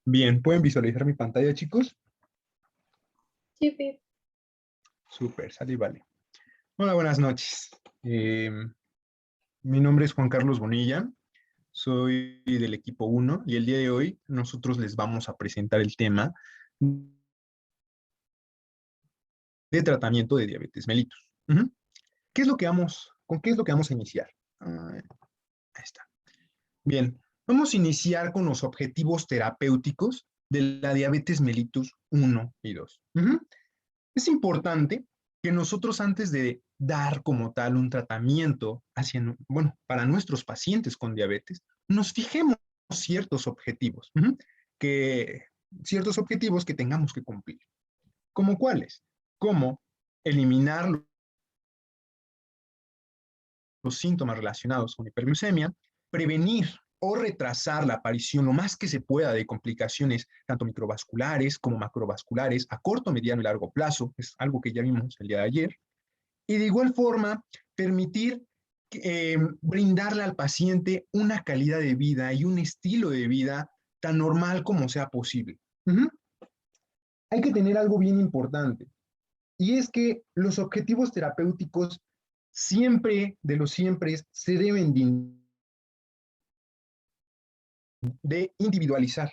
Bien, ¿pueden visualizar mi pantalla, chicos? Sí, Pip. Súper, sale y vale. Hola, buenas noches. Mi nombre es Juan Carlos Bonilla, soy del equipo 1 y el día de hoy nosotros les vamos a presentar el tema de tratamiento de diabetes mellitus. ¿Qué es lo que con qué es lo que vamos a iniciar? Ahí está. Bien, vamos a iniciar con los objetivos terapéuticos de la diabetes mellitus 1 y 2. Es importante que nosotros antes de dar como tal un tratamiento para nuestros pacientes con diabetes, nos fijemos ciertos objetivos, que, ciertos objetivos que tengamos que cumplir. ¿Cómo cuáles? Como eliminar los síntomas relacionados con hiperglucemia, prevenir o retrasar la aparición lo más que se pueda de complicaciones tanto microvasculares como macrovasculares a corto, mediano y largo plazo, es algo que ya vimos el día de ayer, y de igual forma permitir brindarle al paciente una calidad de vida y un estilo de vida tan normal como sea posible. Hay que tener algo bien importante, y es que los objetivos terapéuticos siempre, de los siempre, se deben de individualizar.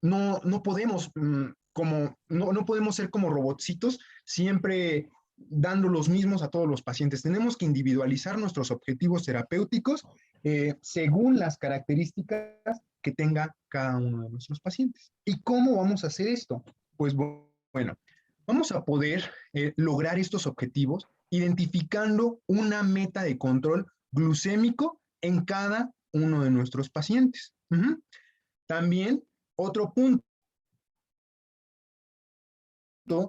No podemos no podemos ser como robotcitos siempre dando los mismos a todos los pacientes. Tenemos que individualizar nuestros objetivos terapéuticos según las características que tenga cada uno de nuestros pacientes. ¿Y cómo vamos a hacer esto? Pues bueno, vamos a poder lograr estos objetivos identificando una meta de control glucémico en cada uno de nuestros pacientes. También otro punto,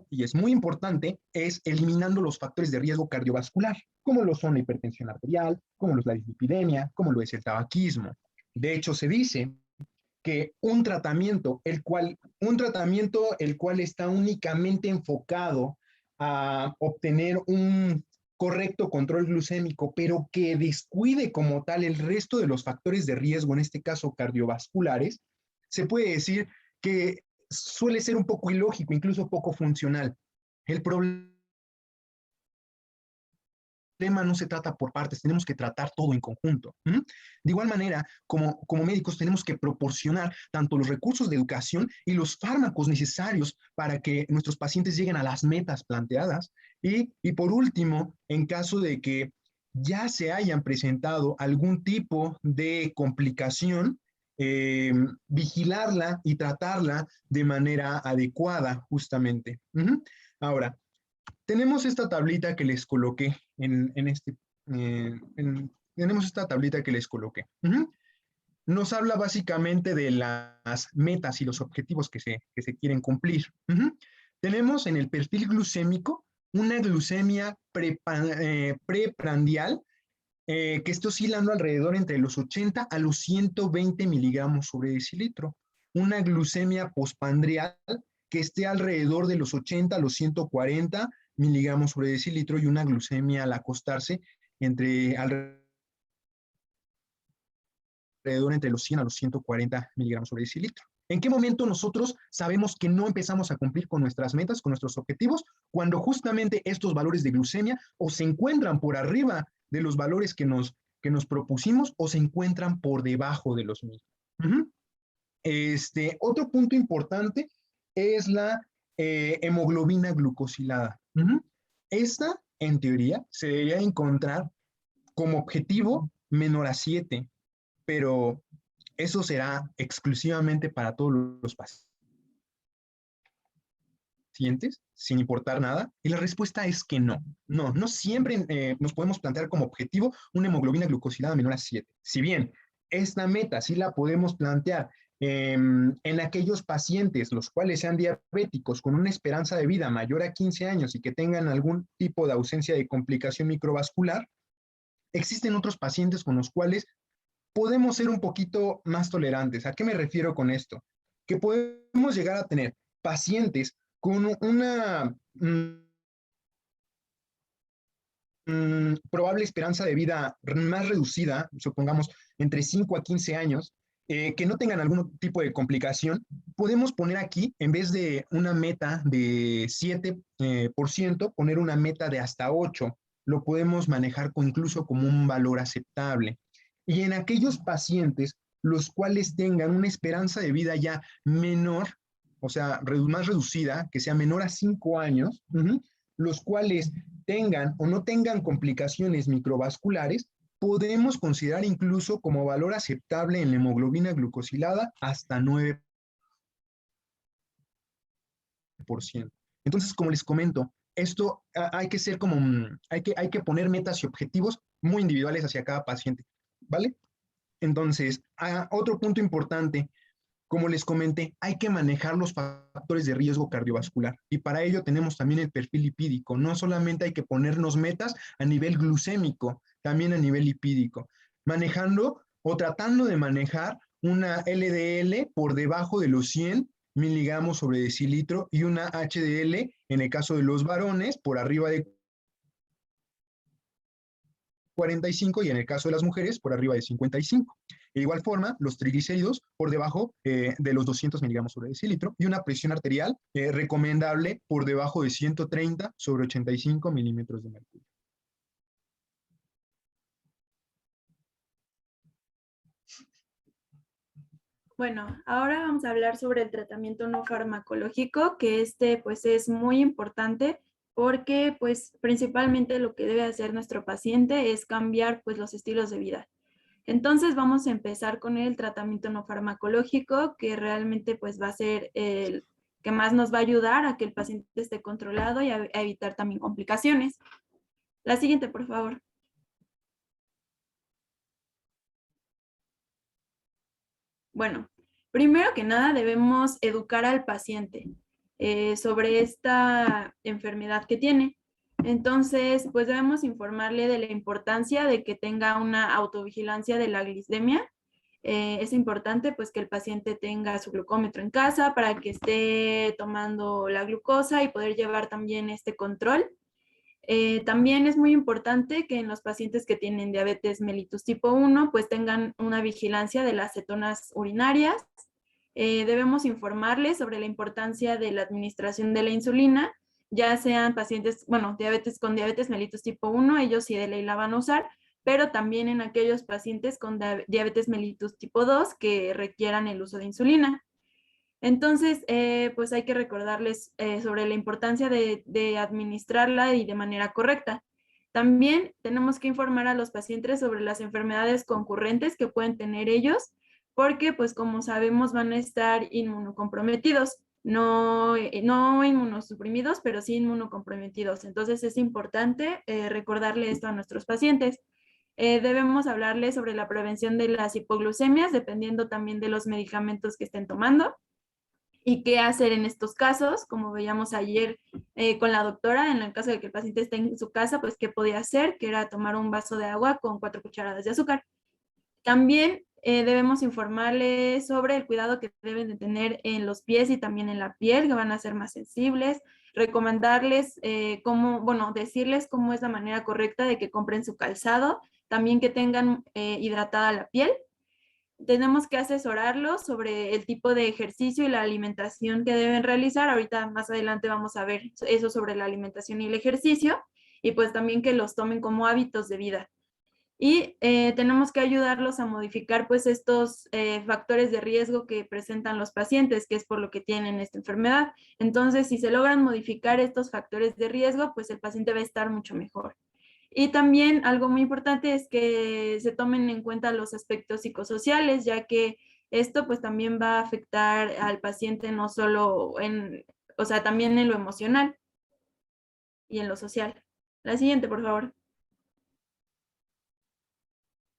y es muy importante, es eliminando los factores de riesgo cardiovascular, como lo son la hipertensión arterial, como lo es la dislipidemia, como lo es el tabaquismo. De hecho, se dice que un tratamiento el cual está únicamente enfocado a obtener un correcto control glucémico, pero que descuide como tal el resto de los factores de riesgo, en este caso cardiovasculares, se puede decir que suele ser un poco ilógico, incluso poco funcional. El problema no se trata por partes, tenemos que tratar todo en conjunto. De igual manera, como médicos tenemos que proporcionar tanto los recursos de educación y los fármacos necesarios para que nuestros pacientes lleguen a las metas planteadas. Y por último, en caso de que ya se hayan presentado algún tipo de complicación, vigilarla y tratarla de manera adecuada, justamente. Ahora, tenemos esta tablita que les coloqué tenemos esta tablita que les coloqué. Nos habla básicamente de las metas y los objetivos que se quieren cumplir. Tenemos en el perfil glucémico una glucemia preprandial que está oscilando alrededor entre los 80 a los 120 miligramos sobre decilitro. Una glucemia postpandrial que esté alrededor de los 80 a los 140 miligramos sobre decilitro y una glucemia al acostarse alrededor entre los 100 a los 140 miligramos sobre decilitro. ¿En qué momento nosotros sabemos que no empezamos a cumplir con nuestras metas, con nuestros objetivos? Cuando justamente estos valores de glucemia o se encuentran por arriba de los valores que nos propusimos o se encuentran por debajo de los mismos. Otro punto importante es la hemoglobina glucosilada. Esta, en teoría, se debería encontrar como objetivo menor a 7, pero eso será exclusivamente para todos los pacientes, sin importar nada. Y la respuesta es que no. No siempre nos podemos plantear como objetivo una hemoglobina glucosilada menor a 7. Si bien esta meta sí la podemos plantear en aquellos pacientes los cuales sean diabéticos con una esperanza de vida mayor a 15 años y que tengan algún tipo de ausencia de complicación microvascular, existen otros pacientes con los cuales podemos ser un poquito más tolerantes. ¿A qué me refiero con esto? Que podemos llegar a tener pacientes con una probable esperanza de vida más reducida, supongamos entre 5 a 15 años, que no tengan algún tipo de complicación, podemos poner aquí, en vez de una meta de 7%, poner una meta de hasta 8%. Lo podemos manejar incluso como un valor aceptable. Y en aquellos pacientes los cuales tengan una esperanza de vida ya menor, o sea, más reducida, que sea menor a 5 años, los cuales tengan o no tengan complicaciones microvasculares, podemos considerar incluso como valor aceptable en la hemoglobina glucosilada hasta 9%. Entonces, como les comento, esto hay que ser como, hay que poner metas y objetivos muy individuales hacia cada paciente, ¿vale? Entonces, otro punto importante, como les comenté, hay que manejar los factores de riesgo cardiovascular y para ello tenemos también el perfil lipídico. No solamente hay que ponernos metas a nivel glucémico, también a nivel lipídico, manejando o tratando de manejar una LDL por debajo de los 100 miligramos sobre decilitro y una HDL, en el caso de los varones, por arriba de 45 y en el caso de las mujeres por arriba de 55. De igual forma, los triglicéridos por debajo de los 200 miligramos sobre decilitro y una presión arterial recomendable por debajo de 130 sobre 85 milímetros de mercurio. Bueno, ahora vamos a hablar sobre el tratamiento no farmacológico, que pues es muy importante porque pues principalmente lo que debe hacer nuestro paciente es cambiar pues los estilos de vida. Entonces vamos a empezar con el tratamiento no farmacológico, que realmente pues va a ser el que más nos va a ayudar a que el paciente esté controlado y a evitar también complicaciones. La siguiente, por favor. Bueno, primero que nada debemos educar al paciente sobre esta enfermedad que tiene. Entonces, pues debemos informarle de la importancia de que tenga una autovigilancia de la glicemia. Es importante pues que el paciente tenga su glucómetro en casa para que esté tomando la glucosa y poder llevar también este control. También es muy importante que en los pacientes que tienen diabetes mellitus tipo 1 pues tengan una vigilancia de las cetonas urinarias. Debemos informarles sobre la importancia de la administración de la insulina, ya sean pacientes, bueno, con diabetes mellitus tipo 1, ellos sí de ley la van a usar, pero también en aquellos pacientes con diabetes mellitus tipo 2 que requieran el uso de insulina. Entonces, pues hay que recordarles sobre la importancia de administrarla y de manera correcta. También tenemos que informar a los pacientes sobre las enfermedades concurrentes que pueden tener ellos, porque pues como sabemos van a estar inmunocomprometidos, no inmunosuprimidos, pero sí inmunocomprometidos. Entonces es importante recordarle esto a nuestros pacientes. Debemos hablarles sobre la prevención de las hipoglucemias, dependiendo también de los medicamentos que estén tomando y qué hacer en estos casos, como veíamos ayer con la doctora, en el caso de que el paciente esté en su casa, pues qué podía hacer, que era tomar un vaso de agua con 4 cucharadas de azúcar. También debemos informarles sobre el cuidado que deben de tener en los pies y también en la piel, que van a ser más sensibles, recomendarles decirles cómo es la manera correcta de que compren su calzado, también que tengan hidratada la piel. Tenemos que asesorarlos sobre el tipo de ejercicio y la alimentación que deben realizar. Ahorita más adelante vamos a ver eso sobre la alimentación y el ejercicio, y pues también que los tomen como hábitos de vida. Y tenemos que ayudarlos a modificar pues estos factores de riesgo que presentan los pacientes, que es por lo que tienen esta enfermedad. Entonces, si se logran modificar estos factores de riesgo, pues el paciente va a estar mucho mejor. Y también algo muy importante es que se tomen en cuenta los aspectos psicosociales, ya que esto pues también va a afectar al paciente no solo o sea, también en lo emocional y en lo social. La siguiente, por favor.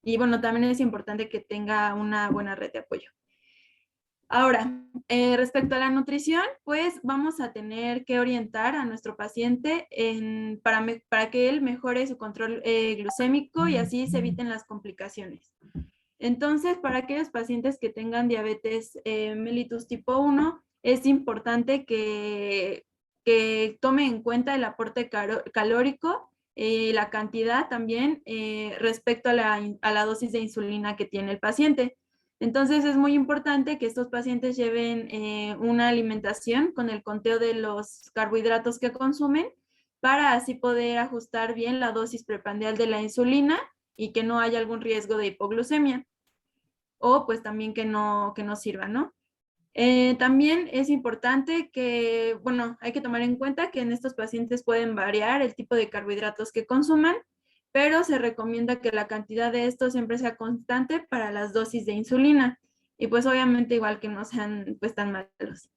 Y bueno, también es importante que tenga una buena red de apoyo. Ahora, respecto a la nutrición, pues vamos a tener que orientar a nuestro paciente para que él mejore su control glucémico y así se eviten las complicaciones. Entonces, para aquellos pacientes que tengan diabetes mellitus tipo 1, es importante que tome en cuenta el aporte calórico la cantidad también respecto a la dosis de insulina que tiene el paciente. Entonces es muy importante que estos pacientes lleven una alimentación con el conteo de los carbohidratos que consumen para así poder ajustar bien la dosis preprandial de la insulina y que no haya algún riesgo de hipoglucemia o pues también que no sirva, ¿no? También es importante que, bueno, hay que tomar en cuenta que en estos pacientes pueden variar el tipo de carbohidratos que consuman, pero se recomienda que la cantidad de estos siempre sea constante para las dosis de insulina y pues obviamente igual que no sean pues tan malos.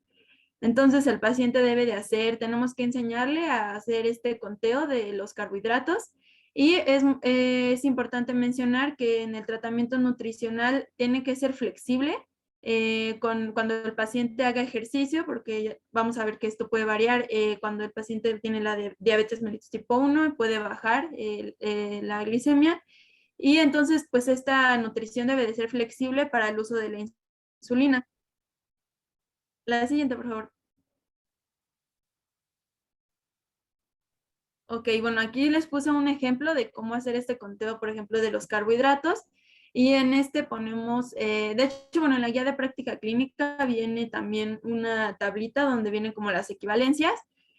Entonces el paciente debe de tenemos que enseñarle a hacer este conteo de los carbohidratos y es importante mencionar que en el tratamiento nutricional tiene que ser flexible cuando el paciente haga ejercicio, porque vamos a ver que esto puede variar cuando el paciente tiene la diabetes mellitus tipo 1, puede bajar la glicemia y entonces pues esta nutrición debe de ser flexible para el uso de la insulina. La siguiente, por favor. Ok, bueno, aquí les puse un ejemplo de cómo hacer este conteo, por ejemplo, de los carbohidratos. Y en este ponemos, de hecho, bueno, en la guía de práctica clínica viene también una tablita donde vienen como las equivalencias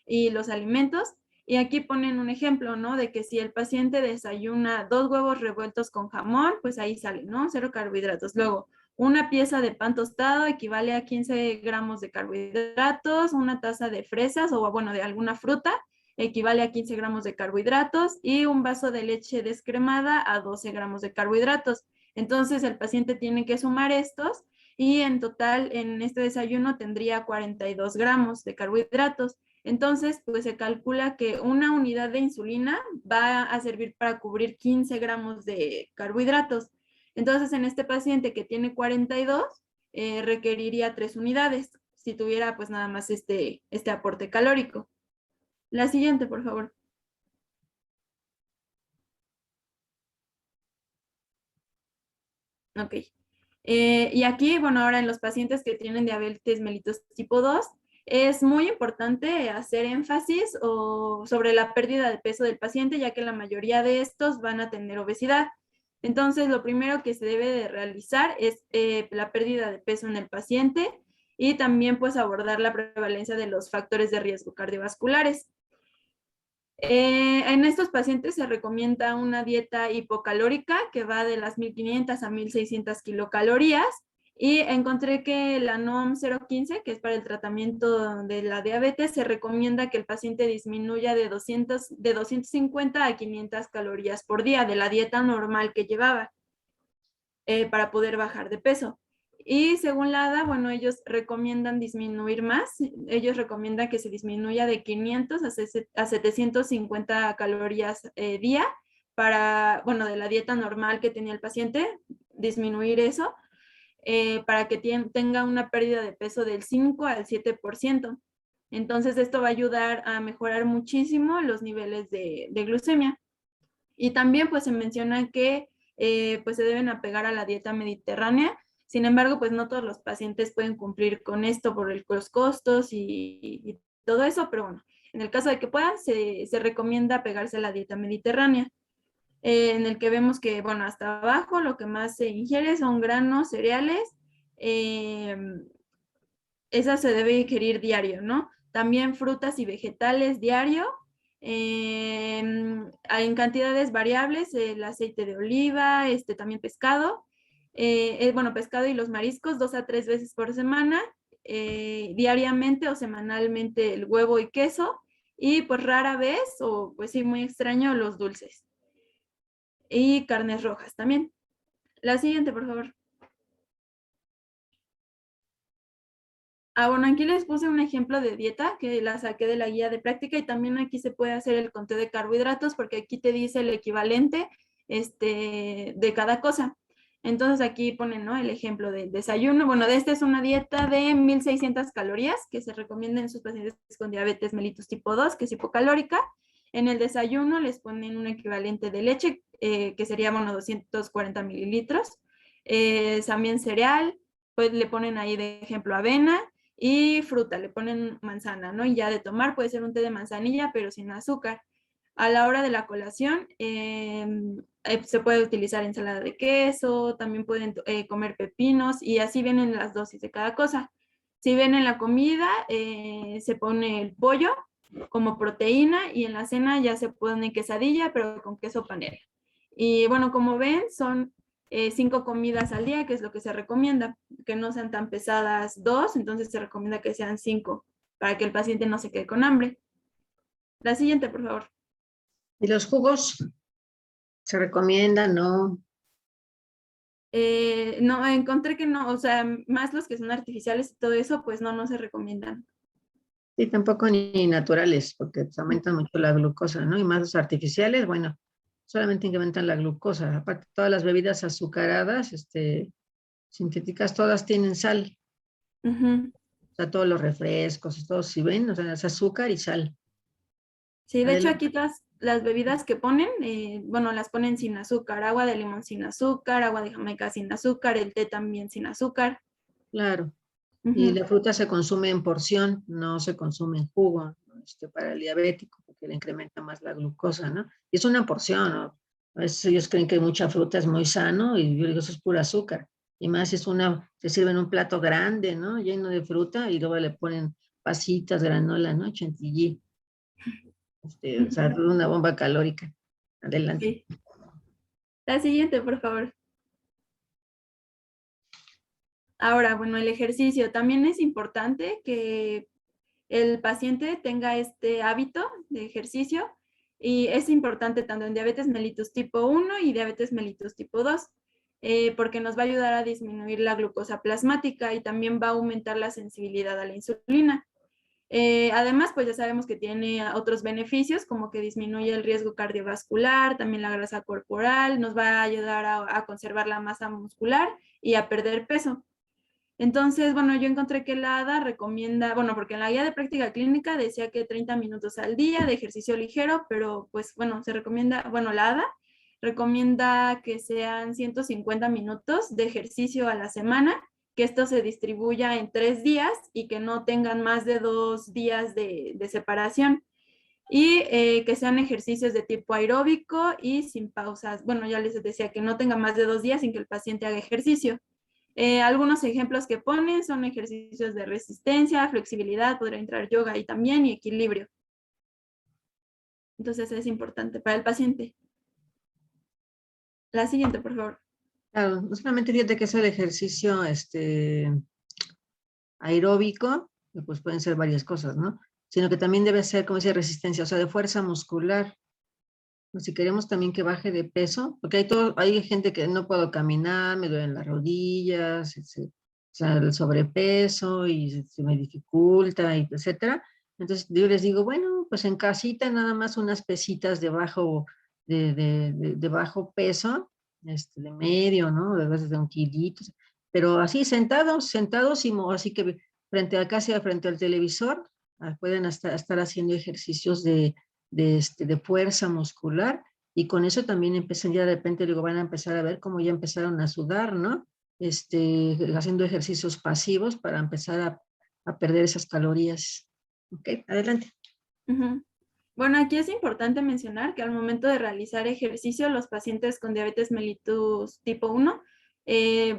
y los alimentos. Y aquí ponen un ejemplo, ¿no? De que si el paciente desayuna 2 huevos revueltos con jamón, pues ahí sale, ¿no? 0 carbohidratos. Luego, una pieza de pan tostado equivale a 15 gramos de carbohidratos, una taza de fresas o, bueno, de alguna fruta equivale a 15 gramos de carbohidratos y un vaso de leche descremada a 12 gramos de carbohidratos. Entonces el paciente tiene que sumar estos y en total en este desayuno tendría 42 gramos de carbohidratos. Entonces, pues se calcula que una unidad de insulina va a servir para cubrir 15 gramos de carbohidratos. Entonces, en este paciente que tiene 42, requeriría 3 unidades si tuviera pues nada más este aporte calórico. La siguiente, por favor. Ok. Y aquí, bueno, ahora en los pacientes que tienen diabetes mellitus tipo 2, es muy importante hacer énfasis sobre la pérdida de peso del paciente, ya que la mayoría de estos van a tener obesidad. Entonces, lo primero que se debe de realizar es la pérdida de peso en el paciente y también pues abordar la prevalencia de los factores de riesgo cardiovasculares. En estos pacientes se recomienda una dieta hipocalórica que va de las 1500 a 1600 kilocalorías y encontré que la NOM 015, que es para el tratamiento de la diabetes, se recomienda que el paciente disminuya de 250 a 500 calorías por día de la dieta normal que llevaba para poder bajar de peso. Y según la ADA, bueno, ellos recomiendan disminuir más. Ellos recomiendan que se disminuya de 500 a 750 calorías día para, bueno, de la dieta normal que tenía el paciente, disminuir eso para que tenga una pérdida de peso del 5 al 7%. Entonces, esto va a ayudar a mejorar muchísimo los niveles de glucemia. Y también, pues, se menciona que pues se deben apegar a la dieta mediterránea. Sin embargo, pues no todos los pacientes pueden cumplir con esto por los costos y todo eso, pero bueno, en el caso de que puedan, se recomienda apegarse a la dieta mediterránea, en el que vemos que, bueno, hasta abajo lo que más se ingiere son granos, cereales, esa se debe ingerir diario, ¿no? También frutas y vegetales diario, en cantidades variables, el aceite de oliva, también pescado, bueno, pescado y los mariscos 2 a 3 veces por semana, diariamente o semanalmente el huevo y queso, y pues rara vez, o pues sí, muy extraño, los dulces. Y carnes rojas también. La siguiente, por favor. Bueno, aquí les puse un ejemplo de dieta que la saqué de la guía de práctica y también aquí se puede hacer el conteo de carbohidratos porque aquí te dice el equivalente de cada cosa. Entonces aquí ponen, ¿no?, el ejemplo del desayuno. Bueno, esta es una dieta de 1600 calorías que se recomienda en sus pacientes con diabetes mellitus tipo 2, que es hipocalórica. En el desayuno les ponen un equivalente de leche, que sería, bueno, 240 mililitros. También cereal, pues le ponen ahí de ejemplo avena y fruta, le ponen manzana, ¿no? Y ya de tomar puede ser un té de manzanilla, pero sin azúcar. A la hora de la colación, se puede utilizar ensalada de queso, también pueden comer pepinos y así vienen las dosis de cada cosa. Si ven en la comida, se pone el pollo como proteína y en la cena ya se pone quesadilla, pero con queso panela. Y bueno, como ven, son 5 comidas al día, que es lo que se recomienda, que no sean tan pesadas 2, entonces se recomienda que sean 5 para que el paciente no se quede con hambre. La siguiente, por favor. ¿Y los jugos se recomiendan? No. No, encontré que no, o sea, más los que son artificiales y todo eso, pues no se recomiendan. Sí, tampoco ni naturales, porque pues, aumentan mucho la glucosa, ¿no? Y más los artificiales, bueno, solamente incrementan la glucosa. Aparte, todas las bebidas azucaradas, sintéticas, todas tienen sal. Uh-huh. O sea, todos los refrescos, todos, si ven, o sea, es azúcar y sal. Sí, de hecho Adelante. aquí las bebidas que ponen, bueno, las ponen sin azúcar, agua de limón sin azúcar, agua de Jamaica sin azúcar, el té también sin azúcar. Claro. Y Uh-huh. la fruta se consume en porción, no se consume en jugo, ¿no? Para el diabético, porque le incrementa más la glucosa, ¿no? Y es una porción, ¿no? A veces ellos creen que mucha fruta es muy sano y yo digo, eso es pura azúcar. Y más si te sirven un plato grande, ¿no? Lleno de fruta y luego le ponen pasitas, granola, ¿no? Chantilly. O sea, toda una bomba calórica. Adelante. Sí. La siguiente, por favor. Ahora, bueno, el ejercicio. También es importante que el paciente tenga este hábito de ejercicio y es importante tanto en diabetes mellitus tipo 1 y diabetes mellitus tipo 2, porque nos va a ayudar a disminuir la glucosa plasmática y también va a aumentar la sensibilidad a la insulina. Además, pues ya sabemos que tiene otros beneficios, como que disminuye el riesgo cardiovascular, también la grasa corporal, nos va a ayudar a conservar la masa muscular y a perder peso. Entonces, bueno, yo encontré que la ADA recomienda, bueno, porque en la guía de práctica clínica decía que 30 minutos al día de ejercicio ligero, pero pues bueno, se recomienda, bueno, la ADA recomienda que sean 150 minutos de ejercicio a la semana, que esto se distribuya en 3 días y que no tengan más de 2 días de separación y que sean ejercicios de tipo aeróbico y sin pausas. Bueno, ya les decía que no tenga más de 2 días sin que el paciente haga ejercicio. Algunos ejemplos que ponen son ejercicios de resistencia, flexibilidad, podría entrar yoga ahí también y equilibrio. Entonces es importante para el paciente. La siguiente, por favor. Claro, no solamente fíjate que es el ejercicio aeróbico, que pues pueden ser varias cosas, ¿no? Sino que también debe ser, como dice, resistencia, o sea, de fuerza muscular. Si queremos también que baje de peso, porque hay gente que no puedo caminar, me duelen las rodillas, o sea, el sobrepeso y se me dificulta, y etcétera. Entonces yo les digo, bueno, pues en casita nada más unas pesitas de bajo peso, de medio, ¿no? A veces de 1 kilito, pero así sentados y así que frente al televisor, pueden estar haciendo ejercicios de fuerza muscular, y con eso también empiezan ya de repente, luego van a empezar a ver cómo ya empezaron a sudar, ¿no? Haciendo ejercicios pasivos para empezar a perder esas calorías. Ok, adelante. Uh-huh. Bueno, aquí es importante mencionar que al momento de realizar ejercicio, los pacientes con diabetes mellitus tipo 1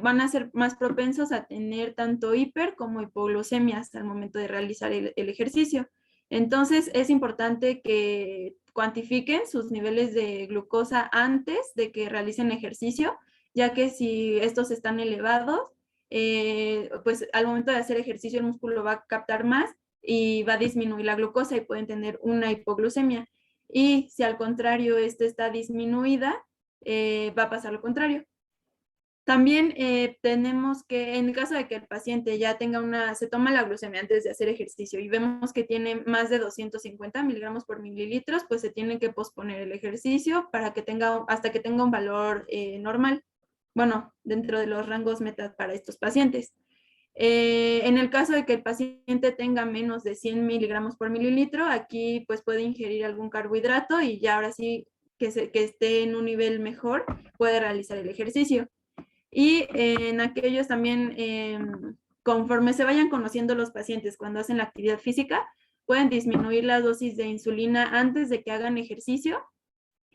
van a ser más propensos a tener tanto hiper como hipoglucemias al momento de realizar el ejercicio. Entonces, es importante que cuantifiquen sus niveles de glucosa antes de que realicen ejercicio, ya que si estos están elevados, pues al momento de hacer ejercicio el músculo va a captar más y va a disminuir la glucosa y pueden tener una hipoglucemia. Y si al contrario esta está disminuida, va a pasar lo contrario. También tenemos que, en el caso de que el paciente ya tenga se toma la glucemia antes de hacer ejercicio y vemos que tiene más de 250 miligramos por mililitros, pues se tiene que posponer el ejercicio hasta que tenga un valor normal. Bueno, dentro de los rangos meta para estos pacientes. En el caso de que el paciente tenga menos de 100 miligramos por mililitro, aquí pues puede ingerir algún carbohidrato y ya ahora sí que esté en un nivel mejor, puede realizar el ejercicio. Y en aquellos también, conforme se vayan conociendo los pacientes cuando hacen la actividad física, pueden disminuir las dosis de insulina antes de que hagan ejercicio.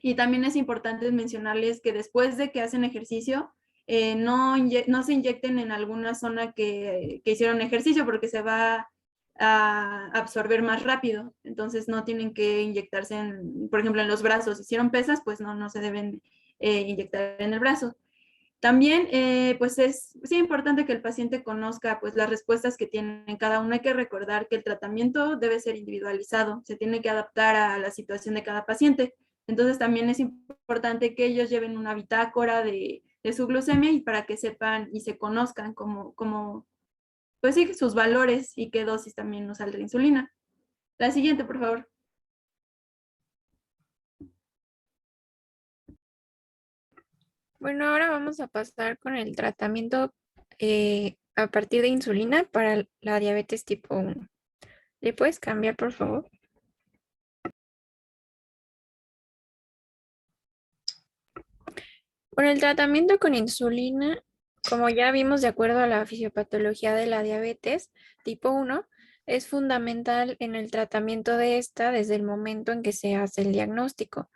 Y también es importante mencionarles que después de que hacen ejercicio, no se inyecten en alguna zona que hicieron ejercicio porque se va a absorber más rápido. Entonces no tienen que inyectarse, por ejemplo, en los brazos. Si hicieron pesas, pues no se deben inyectar en el brazo. También, pues es importante que el paciente conozca pues las respuestas que tienen cada uno. Hay que recordar que el tratamiento debe ser individualizado, se tiene que adaptar a la situación de cada paciente. Entonces también es importante que ellos lleven una bitácora de su glucemia y para que sepan y se conozcan pues sí, sus valores y qué dosis también nos sale la insulina. La siguiente, por favor. Bueno, ahora vamos a pasar con el tratamiento a partir de insulina para la diabetes tipo 1. ¿Le puedes cambiar, por favor? Bueno, el tratamiento con insulina, como ya vimos de acuerdo a la fisiopatología de la diabetes tipo 1, es fundamental en el tratamiento de esta desde el momento en que se hace el diagnóstico.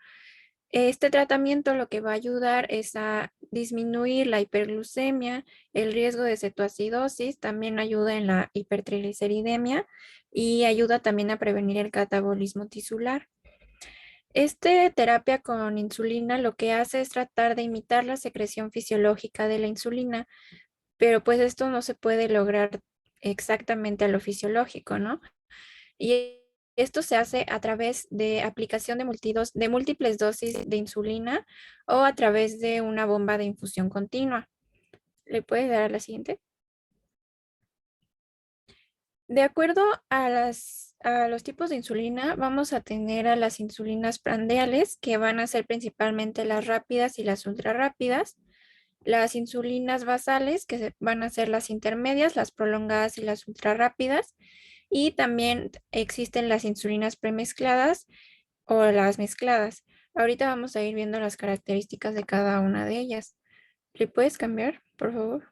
Este tratamiento lo que va a ayudar es a disminuir la hiperglucemia, el riesgo de cetoacidosis, también ayuda en la hipertrigliceridemia y ayuda también a prevenir el catabolismo tisular. Esta terapia con insulina lo que hace es tratar de imitar la secreción fisiológica de la insulina, pero pues esto no se puede lograr exactamente a lo fisiológico, ¿no? Y esto se hace a través de aplicación de múltiples dosis de insulina o a través de una bomba de infusión continua. ¿Le puedes dar a la siguiente? De acuerdo a los tipos de insulina, vamos a tener a las insulinas prandiales, que van a ser principalmente las rápidas y las ultrarrápidas, las insulinas basales, que van a ser las intermedias, las prolongadas y las ultrarrápidas, y también existen las insulinas premezcladas o las mezcladas. Ahorita vamos a ir viendo las características de cada una de ellas. ¿Le puedes cambiar, por favor?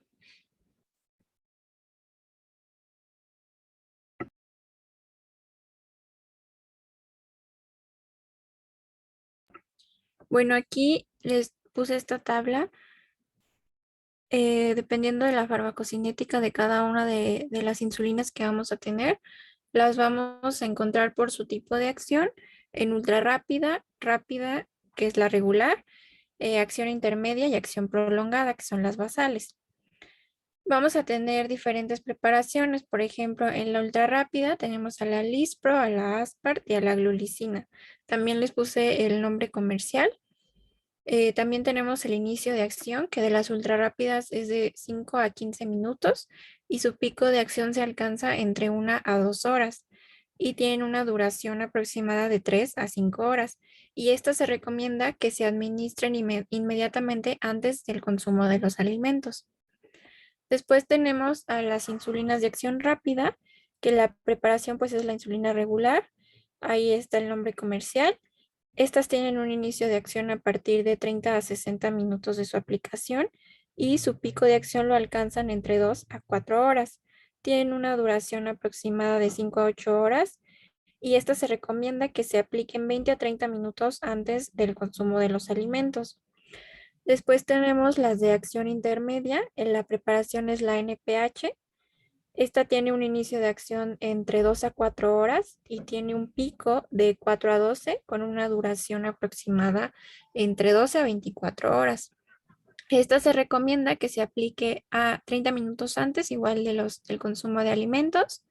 Bueno, aquí les puse esta tabla. Dependiendo de la farmacocinética de cada una de las insulinas que vamos a tener, las vamos a encontrar por su tipo de acción en ultra rápida, rápida, que es la regular, acción intermedia y acción prolongada, que son las basales. Vamos a tener diferentes preparaciones, por ejemplo, en la ultra rápida tenemos a la Lispro, a la Aspart y a la Glulicina. También les puse el nombre comercial. También tenemos el inicio de acción, que de las ultrarrápidas es de 5 a 15 minutos y su pico de acción se alcanza entre 1 a 2 horas y tienen una duración aproximada de 3 a 5 horas. Y esta se recomienda que se administren inmediatamente antes del consumo de los alimentos. Después tenemos a las insulinas de acción rápida, que la preparación pues es la insulina regular. Ahí está el nombre comercial. Estas tienen un inicio de acción a partir de 30 a 60 minutos de su aplicación y su pico de acción lo alcanzan entre 2 a 4 horas. Tienen una duración aproximada de 5 a 8 horas y esta se recomienda que se apliquen 20 a 30 minutos antes del consumo de los alimentos. Después tenemos las de acción intermedia. En la preparación es la NPH. Esta tiene un inicio de acción entre 2 a 4 horas y tiene un pico de 4 a 12 con una duración aproximada entre 12 a 24 horas. Esta se recomienda que se aplique a 30 minutos antes, igual del consumo de alimentos.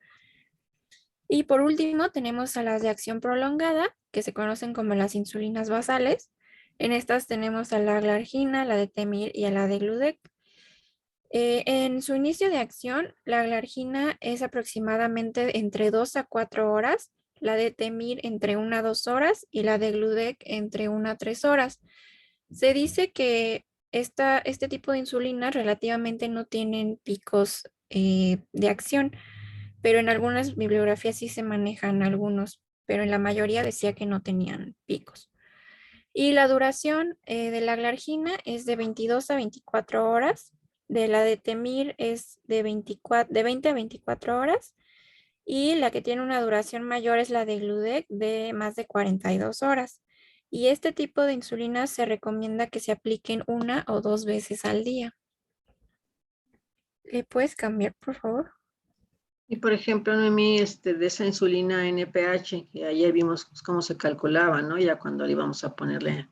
Y por último tenemos a las de acción prolongada, que se conocen como las insulinas basales. En estas tenemos a la glargina, la de Temir y a la de Gludec. En su inicio de acción, la glargina es aproximadamente entre 2 a 4 horas, la de Temir entre 1 a 2 horas y la de Gludec entre 1 a 3 horas. Se dice que este tipo de insulina relativamente no tienen picos de acción, pero en algunas bibliografías sí se manejan algunos, pero en la mayoría decía que no tenían picos. Y la duración de la glargina es de 22 a 24 horas. De la de Temir es de 20 a 24 horas y la que tiene una duración mayor es la de Gludec de más de 42 horas. Y este tipo de insulina se recomienda que se apliquen 1 o 2 veces al día. ¿Le puedes cambiar, por favor? Y por ejemplo, Noemí, de esa insulina NPH, que ayer vimos pues, cómo se calculaba, ¿no? Ya cuando le íbamos a ponerle,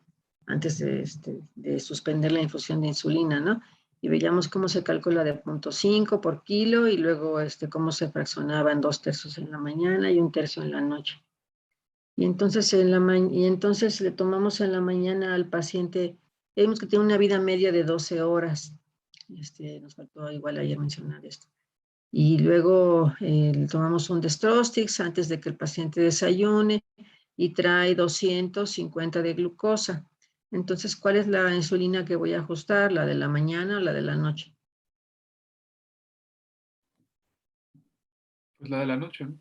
antes de suspender la infusión de insulina, ¿no? Y veíamos cómo se calcula de 0,5 por kilo y luego cómo se fraccionaba en 2 tercios en la mañana y 1 tercio en la noche. Y entonces, y entonces le tomamos en la mañana al paciente, vimos que tiene una vida media de 12 horas. Nos faltó igual ayer mencionar esto. Y luego le tomamos un Destrostix antes de que el paciente desayune y trae 250 de glucosa. Entonces, ¿cuál es la insulina que voy a ajustar? ¿La de la mañana o la de la noche? Pues la de la noche, ¿no?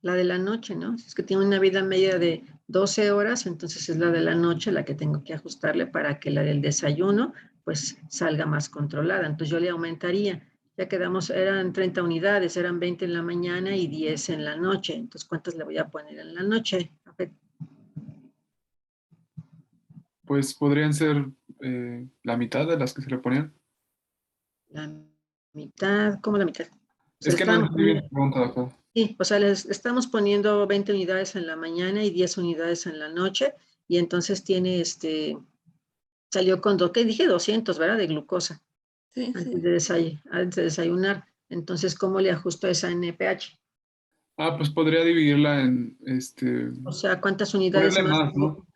La de la noche, ¿no? Si es que tiene una vida media de 12 horas, entonces es la de la noche la que tengo que ajustarle para que la del desayuno pues salga más controlada. Entonces yo le aumentaría. Ya quedamos, eran 30 unidades, eran 20 en la mañana y 10 en la noche. Entonces, ¿cuántas le voy a poner en la noche? A ver, Pues podrían ser la mitad de las que se le ponían. la mitad, ¿cómo la mitad? O sea, Es le que no estábamos entendí bien poniendo, tu pregunta, doctor. sí, o sea, les estamos poniendo 20 unidades en la mañana y 10 unidades en la noche. Y entonces tiene salió con, ¿qué dije? 200, ¿verdad? De glucosa. Sí, Antes de desayunar. Entonces, ¿cómo le ajusto esa NPH? Ah, pues podría dividirla en, O sea, ¿cuántas unidades ponerle más? más, ¿no?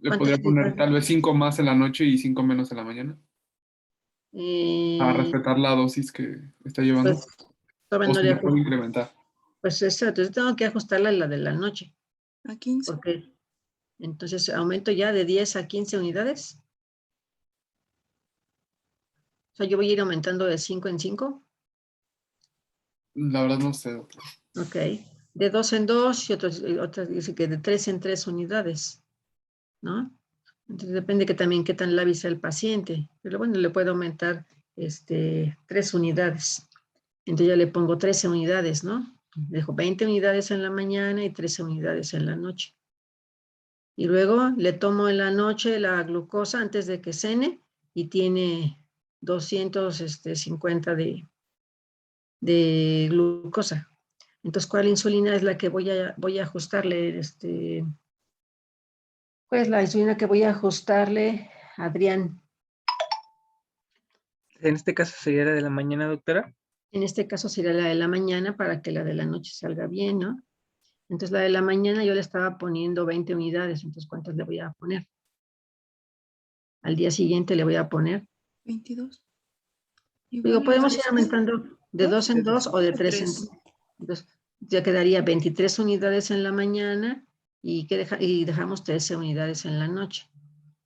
Le ¿Cuántas podría poner unidades? tal vez 5 más en la noche y 5 menos en la mañana, para Eh, respetar la dosis que está llevando. pues, todavía O no se le le puede ajusto. incrementar. Pues eso, entonces tengo que ajustarla a la de la noche. a 15. Porque entonces aumento ya de 10 a 15 unidades. O sea, yo voy a ir aumentando de 5 en 5. La verdad no sé, doctor. Ok. De 2 en 2 y otras dice que de 3 en 3 unidades, ¿no? Entonces depende que también qué tan lábil sea el paciente. Pero bueno, le puedo aumentar 3 unidades. Entonces ya le pongo 13 unidades, ¿no? Dejo 20 unidades en la mañana y 13 unidades en la noche. Y luego le tomo en la noche la glucosa antes de que cene y tiene 250 de glucosa. Entonces, ¿cuál insulina es la que voy a ajustarle? ¿Cuál es la insulina que voy a ajustarle, Adrián? En este caso sería la de la mañana, doctora. En este caso sería la de la mañana para que la de la noche salga bien, ¿no? Entonces, la de la mañana yo le estaba poniendo 20 unidades, entonces, ¿cuántas le voy a poner? Al día siguiente le voy a poner. 22. Digo, Igual las podemos ir veces. aumentando de 2 en 2 o de 3 en 3. Entonces, ya quedaría 23 unidades en la mañana y dejamos 13 unidades en la noche,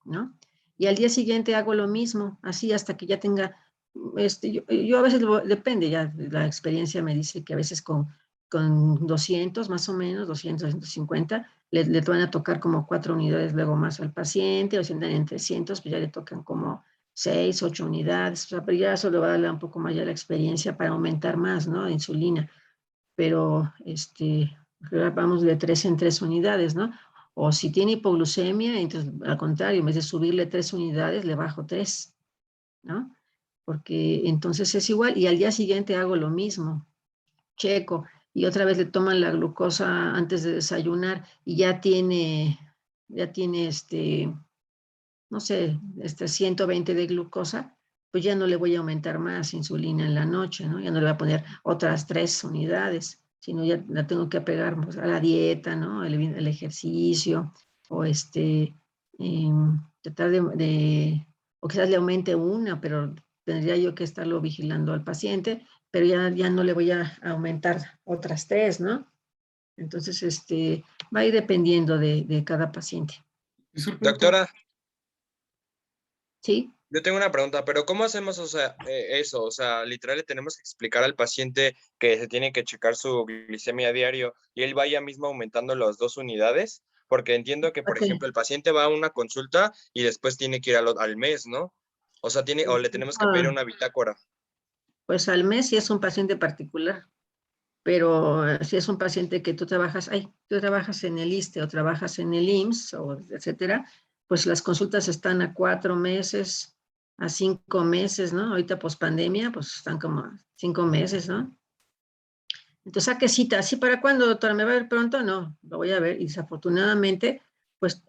¿no? Y al día siguiente hago lo mismo, así hasta que ya tenga, yo a veces, depende, ya la experiencia me dice que a veces con 200 más o menos, 200, 250, le van a tocar como 4 unidades luego más al paciente, o si andan en 300, pues ya le tocan como 6, 8 unidades, o sea, pero ya eso le va a dar un poco más ya la experiencia para aumentar más, ¿no? De insulina, pero vamos de 3 en 3 unidades, ¿no? O si tiene hipoglucemia, entonces al contrario, en vez de subirle 3 unidades, le bajo 3, ¿no? Porque entonces es igual y al día siguiente hago lo mismo, checo, y otra vez le toman la glucosa antes de desayunar y ya tiene no sé, 120 de glucosa, pues ya no le voy a aumentar más insulina en la noche, ¿no? Ya no le voy a poner otras 3 unidades, sino ya la tengo que apegar pues, a la dieta, ¿no? El ejercicio, o tratar o quizás le aumente una, pero tendría yo que estarlo vigilando al paciente, pero ya no le voy a aumentar otras 3, ¿no? Entonces, va a ir dependiendo de cada paciente, Disculpe, doctor. Doctora, ¿sí? yo tengo una pregunta, pero ¿cómo hacemos, o sea, eso? O sea, literal le tenemos que explicar al paciente que se tiene que checar su glicemia a diario y él vaya mismo aumentando las 2 unidades, porque entiendo que, por Ok. ejemplo, el paciente va a una consulta y después tiene que ir al mes, ¿no? O sea, o le tenemos que pedir una bitácora. Pues al mes si es un paciente particular. pero si es un paciente que tú trabajas en el ISSSTE o trabajas en el IMSS, o etcétera, pues las consultas están a 4 meses, a 5 meses, ¿no? Ahorita pospandemia, pues están como a 5 meses, ¿no? Entonces, ¿a qué cita? ¿Sí para cuándo, doctora? ¿Me va a ver pronto? No, lo voy a ver. Y desafortunadamente, pues,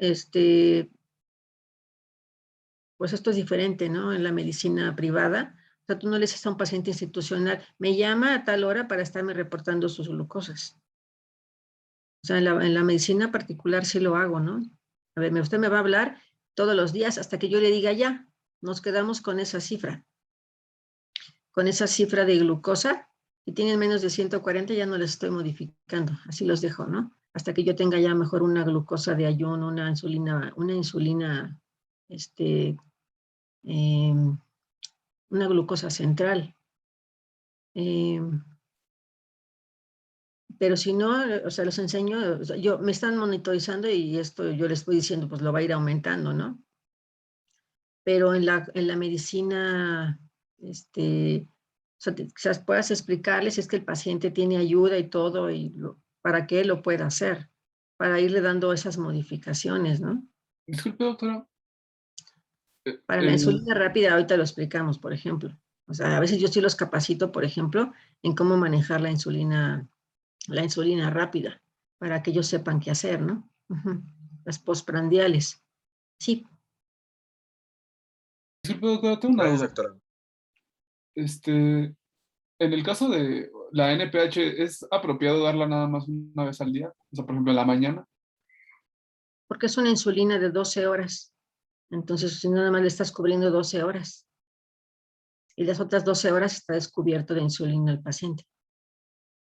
pues esto es diferente, ¿no? En la medicina privada. O sea, tú no le dices a un paciente institucional, me llama a tal hora para estarme reportando sus glucosas. O sea, en la medicina particular sí lo hago, ¿no? A ver, usted me va a hablar todos los días hasta que yo le diga ya. Nos quedamos con esa cifra. Con esa cifra de glucosa. Si tienen menos de 140 ya no les estoy modificando. Así los dejo, ¿no? Hasta que yo tenga ya mejor una glucosa de ayuno, una insulina, una glucosa central. Pero si no, o sea, los enseño, o sea, me están monitorizando y esto yo les estoy diciendo, pues lo va a ir aumentando, ¿no? Pero en la medicina, o sea, quizás puedas explicarles si es que el paciente tiene ayuda y todo, y para que él lo pueda hacer, para irle dando esas modificaciones, ¿no? Disculpe, doctora. Para la insulina rápida, ahorita lo explicamos, por ejemplo. O sea, a veces yo sí los capacito, por ejemplo, en cómo manejar la insulina rápida, para que ellos sepan qué hacer, ¿no? Las postprandiales. Sí. Disculpe, doctora, tengo una Gracias, duda. doctora. En el caso de la NPH, ¿es apropiado darla nada más una vez al día? O sea, por ejemplo, en la mañana. Porque es una insulina de 12 horas. Entonces, si nada más le estás cubriendo 12 horas. Y las otras 12 horas está descubierto de insulina al paciente.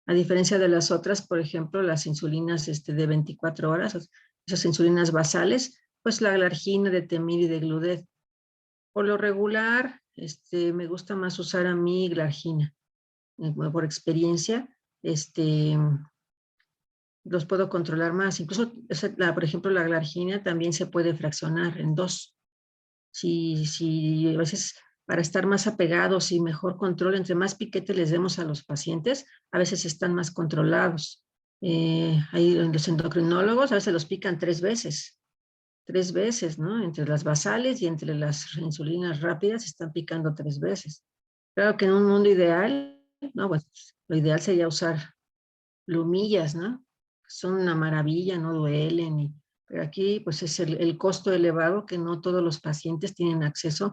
A diferencia de las otras, por ejemplo, las insulinas de 24 horas, esas insulinas basales, pues la glargina, de Temir y de Gludet. Por lo regular, me gusta más usar a mí glargina. Por experiencia, los puedo controlar más. Incluso, por ejemplo, la glargina también se puede fraccionar en 2. Si a veces para estar más apegados y mejor control, entre más piquete les demos a los pacientes, a veces están más controlados. Ahí los endocrinólogos a veces los pican 3 veces, ¿no? Entre las basales y entre las insulinas rápidas están picando 3 veces. Claro que en un mundo ideal, no, pues lo ideal sería usar plumillas, ¿no? Son una maravilla, no duelen, pero aquí pues es el costo elevado que no todos los pacientes tienen acceso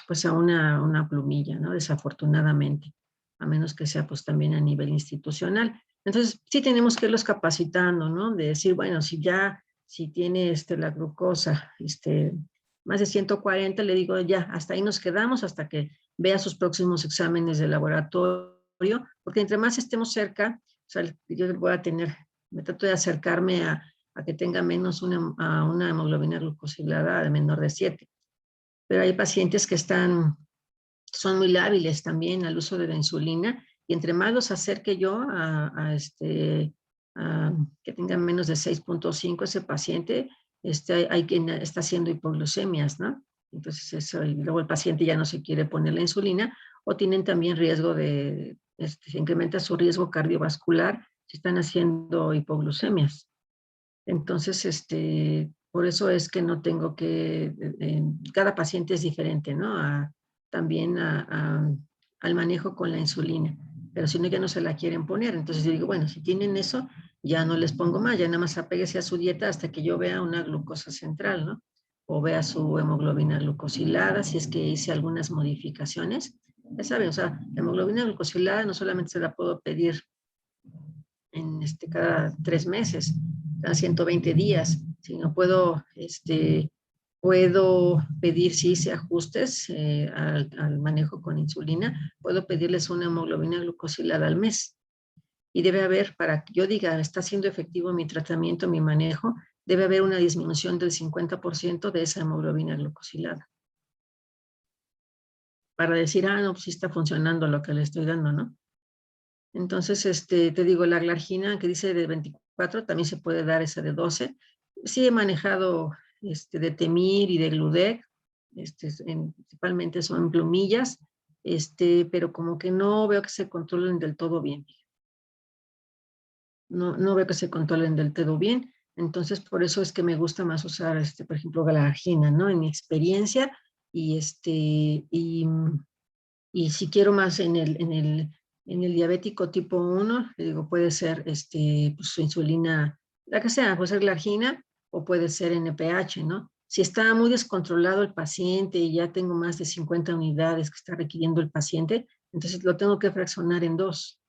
pues a una plumilla, ¿no? Desafortunadamente, a menos que sea pues también a nivel institucional. Entonces sí tenemos que irlos capacitando, ¿no? De decir, bueno, si tiene la glucosa, más de 140, le digo ya, hasta ahí nos quedamos, hasta que vea sus próximos exámenes de laboratorio, porque entre más estemos cerca, o sea, yo voy a me trato de acercarme a que tenga menos una hemoglobina glucosilada de menor de 7. Pero hay pacientes que son muy lábiles también al uso de la insulina, y entre más los acerque yo que tengan menos de 6.5 ese paciente, hay quien está haciendo hipoglucemias, ¿no? Entonces eso, y luego el paciente ya no se quiere poner la insulina, o tienen también riesgo se incrementa su riesgo cardiovascular si están haciendo hipoglucemias. Entonces, por eso es que no tengo cada paciente es diferente, ¿no? También al manejo con la insulina. Pero si no, ya no se la quieren poner. Entonces yo digo, bueno, si tienen eso, ya no les pongo más, ya nada más apéguese a su dieta hasta que yo vea una glucosa central, ¿no? O vea su hemoglobina glucosilada, si es que hice algunas modificaciones. Ya saben, o sea, la hemoglobina glucosilada no solamente se la puedo pedir cada 3 meses, cada 120 días, sino puedo pedir, si hice ajustes al manejo con insulina, puedo pedirles una hemoglobina glucosilada al mes. Y debe haber, para que yo diga, está siendo efectivo mi tratamiento, mi manejo, debe haber una disminución del 50% de esa hemoglobina glucosilada. Para decir, no, pues sí está funcionando lo que le estoy dando, ¿no? Entonces, te digo, la glargina que dice de 24, también se puede dar esa de 12. Sí he manejado de Temir y de Gludet, principalmente son plumillas, pero como que no veo que se controlen del todo bien. No veo que se controlen del todo bien. Entonces, por eso es que me gusta más usar, por ejemplo, galargina, ¿no? En mi experiencia, y si quiero más en el diabético tipo 1, le digo, puede ser pues, su insulina, la que sea, puede ser galargina o puede ser NPH, ¿no? Si está muy descontrolado el paciente y ya tengo más de 50 unidades que está requiriendo el paciente, entonces lo tengo que fraccionar en 2.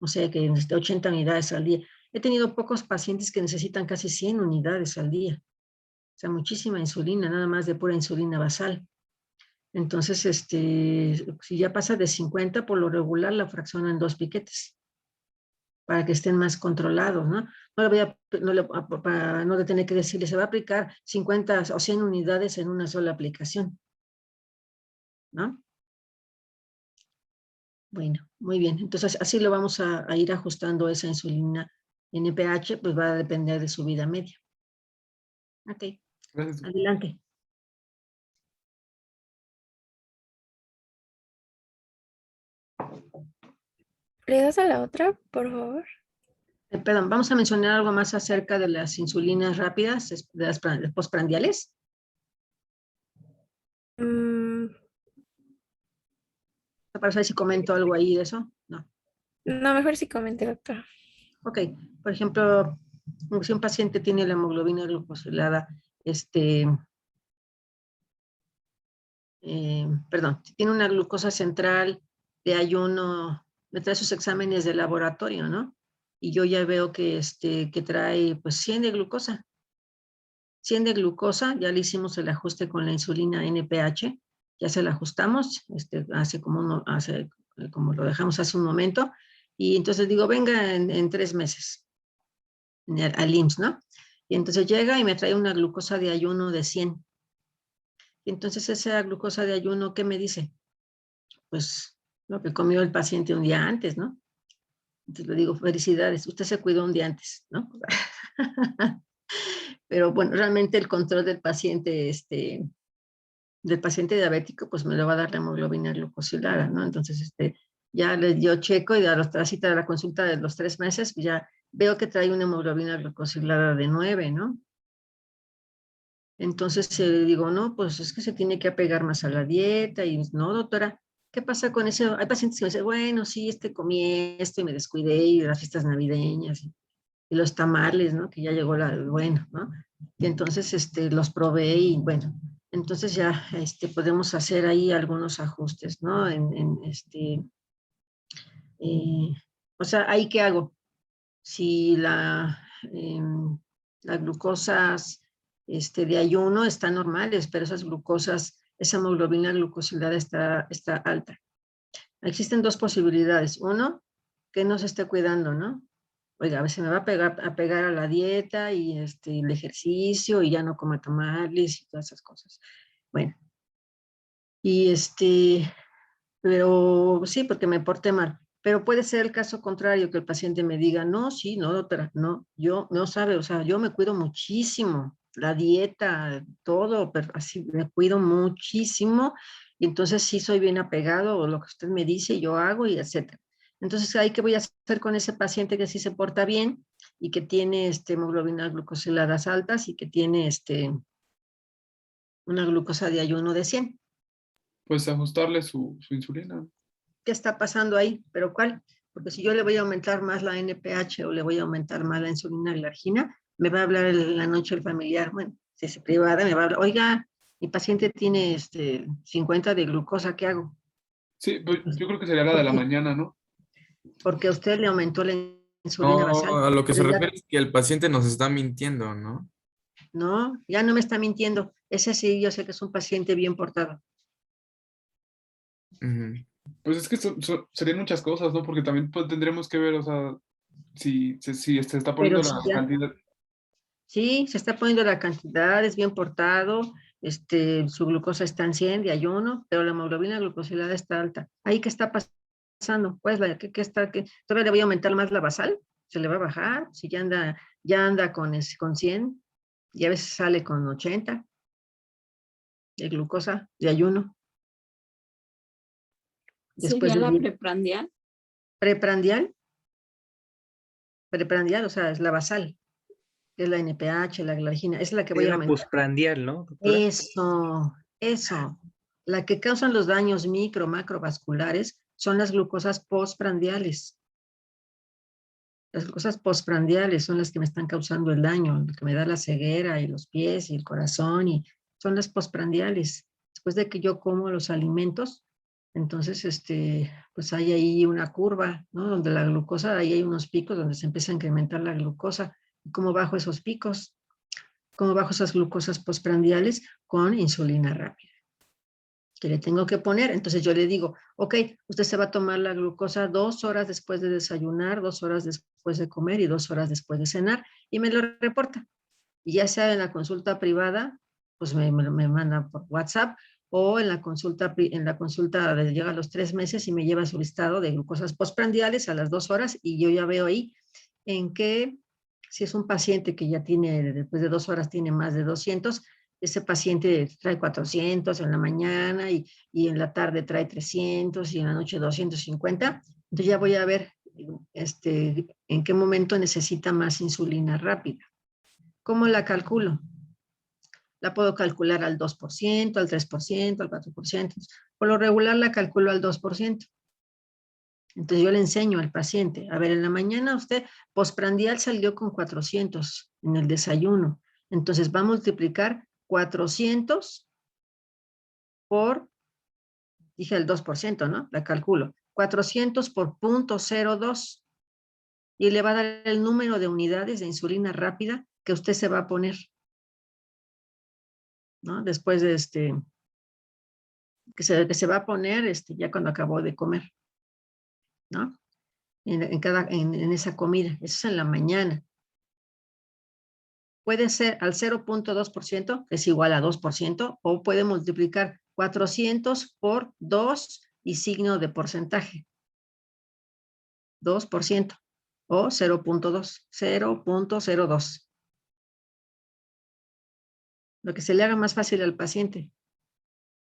O sea que necesita 80 unidades al día. He tenido pocos pacientes que necesitan casi 100 unidades al día. O sea, muchísima insulina, nada más de pura insulina basal. Entonces, si ya pasa de 50, por lo regular la fraccionan en 2 piquetes para que estén más controlados, ¿no? Para no tener que decirle, se va a aplicar 50 o 100 unidades en una sola aplicación, ¿no? Bueno, muy bien. Entonces, así lo vamos a ir ajustando esa insulina NPH, pues va a depender de su vida media. Ok, Gracias. adelante. ¿Le das a la otra, por favor? Perdón, vamos a mencionar algo más acerca de las insulinas rápidas, de las postprandiales. Para saber si comento algo ahí de eso. No. No, mejor si comente, doctora. Ok, por ejemplo, si un paciente tiene la hemoglobina glucosilada, perdón, si tiene una glucosa central de ayuno, me trae sus exámenes de laboratorio, ¿no? Y yo ya veo que, que trae pues 100 de glucosa. 100 de glucosa, ya le hicimos el ajuste con la insulina NPH, ya se la ajustamos, como lo dejamos hace un momento, y entonces digo, venga en 3 meses, al IMSS, ¿no? Y entonces llega y me trae una glucosa de ayuno de 100. Y entonces esa glucosa de ayuno, ¿qué me dice? Pues lo que comió el paciente un día antes, ¿no? Entonces le digo, felicidades, usted se cuidó un día antes, ¿no? Pero bueno, realmente el control del paciente, diabético, pues me lo va a dar la hemoglobina glucosilada, ¿no? Entonces, ya yo checo y a la cita de la consulta de los 3 meses, pues ya veo que trae una hemoglobina glucosilada de 9, ¿no? Entonces digo, no, pues es que se tiene que apegar más a la dieta y no, doctora, ¿qué pasa con eso? Hay pacientes que me dicen, bueno, sí, comí esto y me descuidé y las fiestas navideñas y los tamales, ¿no? Que ya llegó bueno, ¿no? Y entonces los probé y bueno, entonces ya podemos hacer ahí algunos ajustes, ¿no? O sea, ¿ahí qué hago? Si las glucosas de ayuno están normales, pero esas glucosas, esa hemoglobina glucosilada está alta. Existen 2 posibilidades. Uno, que no se esté cuidando, ¿no? Oiga, a veces me va a pegar a la dieta y el ejercicio y ya no coma tamales y todas esas cosas. Bueno, y pero sí, porque me porté mal. Pero puede ser el caso contrario, que el paciente me diga, no, sí, no, doctora, no, yo, no sabe, o sea, yo me cuido muchísimo, la dieta, todo, pero así me cuido muchísimo, y entonces sí soy bien apegado, o lo que usted me dice, yo hago, y etcétera. Entonces, ¿ahí qué voy a hacer con ese paciente que sí se porta bien y que tiene hemoglobina glucosiladas altas y que tiene una glucosa de ayuno de 100? Pues ajustarle su insulina. ¿Qué está pasando ahí? ¿Pero cuál? Porque si yo le voy a aumentar más la NPH o le voy a aumentar más la insulina glargina, me va a hablar en la noche el familiar, bueno, si es privada, me va a hablar, oiga, mi paciente tiene 50 de glucosa, ¿qué hago? Sí, pues yo creo que sería la de la mañana, ¿no? Porque a usted le aumentó la insulina No, basal. a lo que se Pero ya, refiere es que el paciente nos está mintiendo, ¿no? no, ya no me está mintiendo. Ese sí, yo sé que es un paciente bien portado. Ujú. Pues es que serían muchas cosas, ¿no? Porque también pues, tendremos que ver, o sea, si se está poniendo Pero la sí, ya, cantidad. sí, se está poniendo la cantidad, es bien portado, su glucosa está en 100 de ayuno, pero la hemoglobina glucosilada está alta. ¿Ahí qué está pasando? Pues, ¿todavía le voy a aumentar más la basal? ¿Se le va a bajar? Si ya anda con 100 y a veces sale con 80 de glucosa de ayuno. después ¿Sería de la preprandial? preprandial. Preprandial, o sea, es la basal, que es la NPH, la glargina, es la que voy Es a la aumentar. postprandial, ¿no, doctora? Eso. La que causan los daños micro, macrovasculares son las glucosas postprandiales. Las glucosas postprandiales son las que me están causando el daño, lo que me da la ceguera y los pies y el corazón, y son las postprandiales. Después de que yo como los alimentos, entonces, pues hay ahí una curva, ¿no? Donde la glucosa, ahí hay unos picos donde se empieza a incrementar la glucosa. ¿Y cómo bajo esos picos? ¿Cómo bajo esas glucosas postprandiales? Con insulina rápida, que le tengo que poner. Entonces yo le digo, ok, usted se va a tomar la glucosa 2 horas después de desayunar, 2 horas después de comer y 2 horas después de cenar, y me lo reporta. Y ya sea en la consulta privada, pues me manda por WhatsApp, o en la consulta llega a los 3 meses y me lleva su listado de glucosas postprandiales a las 2 horas, y yo ya veo ahí en qué, si es un paciente que ya tiene, después de 2 horas tiene más de 200, ese paciente trae 400 en la mañana y en la tarde trae 300 y en la noche 250. Entonces ya voy a ver en qué momento necesita más insulina rápida. ¿Cómo la calculo? La puedo calcular al 2%, al 3%, al 4%. Por lo regular la calculo al 2%. Entonces yo le enseño al paciente, a ver, en la mañana usted postprandial salió con 400 en el desayuno. Entonces va a multiplicar 400 por, dije el 2%, ¿no? La calculo. 400 por 0.02 y le va a dar el número de unidades de insulina rápida que usted se va a poner, ¿no? Después de que se va a poner ya cuando acabó de comer, ¿no? En esa comida. Eso es en la mañana. Puede ser al 0.2%, que es igual a 2%, o puede multiplicar 400 por 2 y signo de porcentaje. 2% o 0.2, 0.02. Lo que se le haga más fácil al paciente,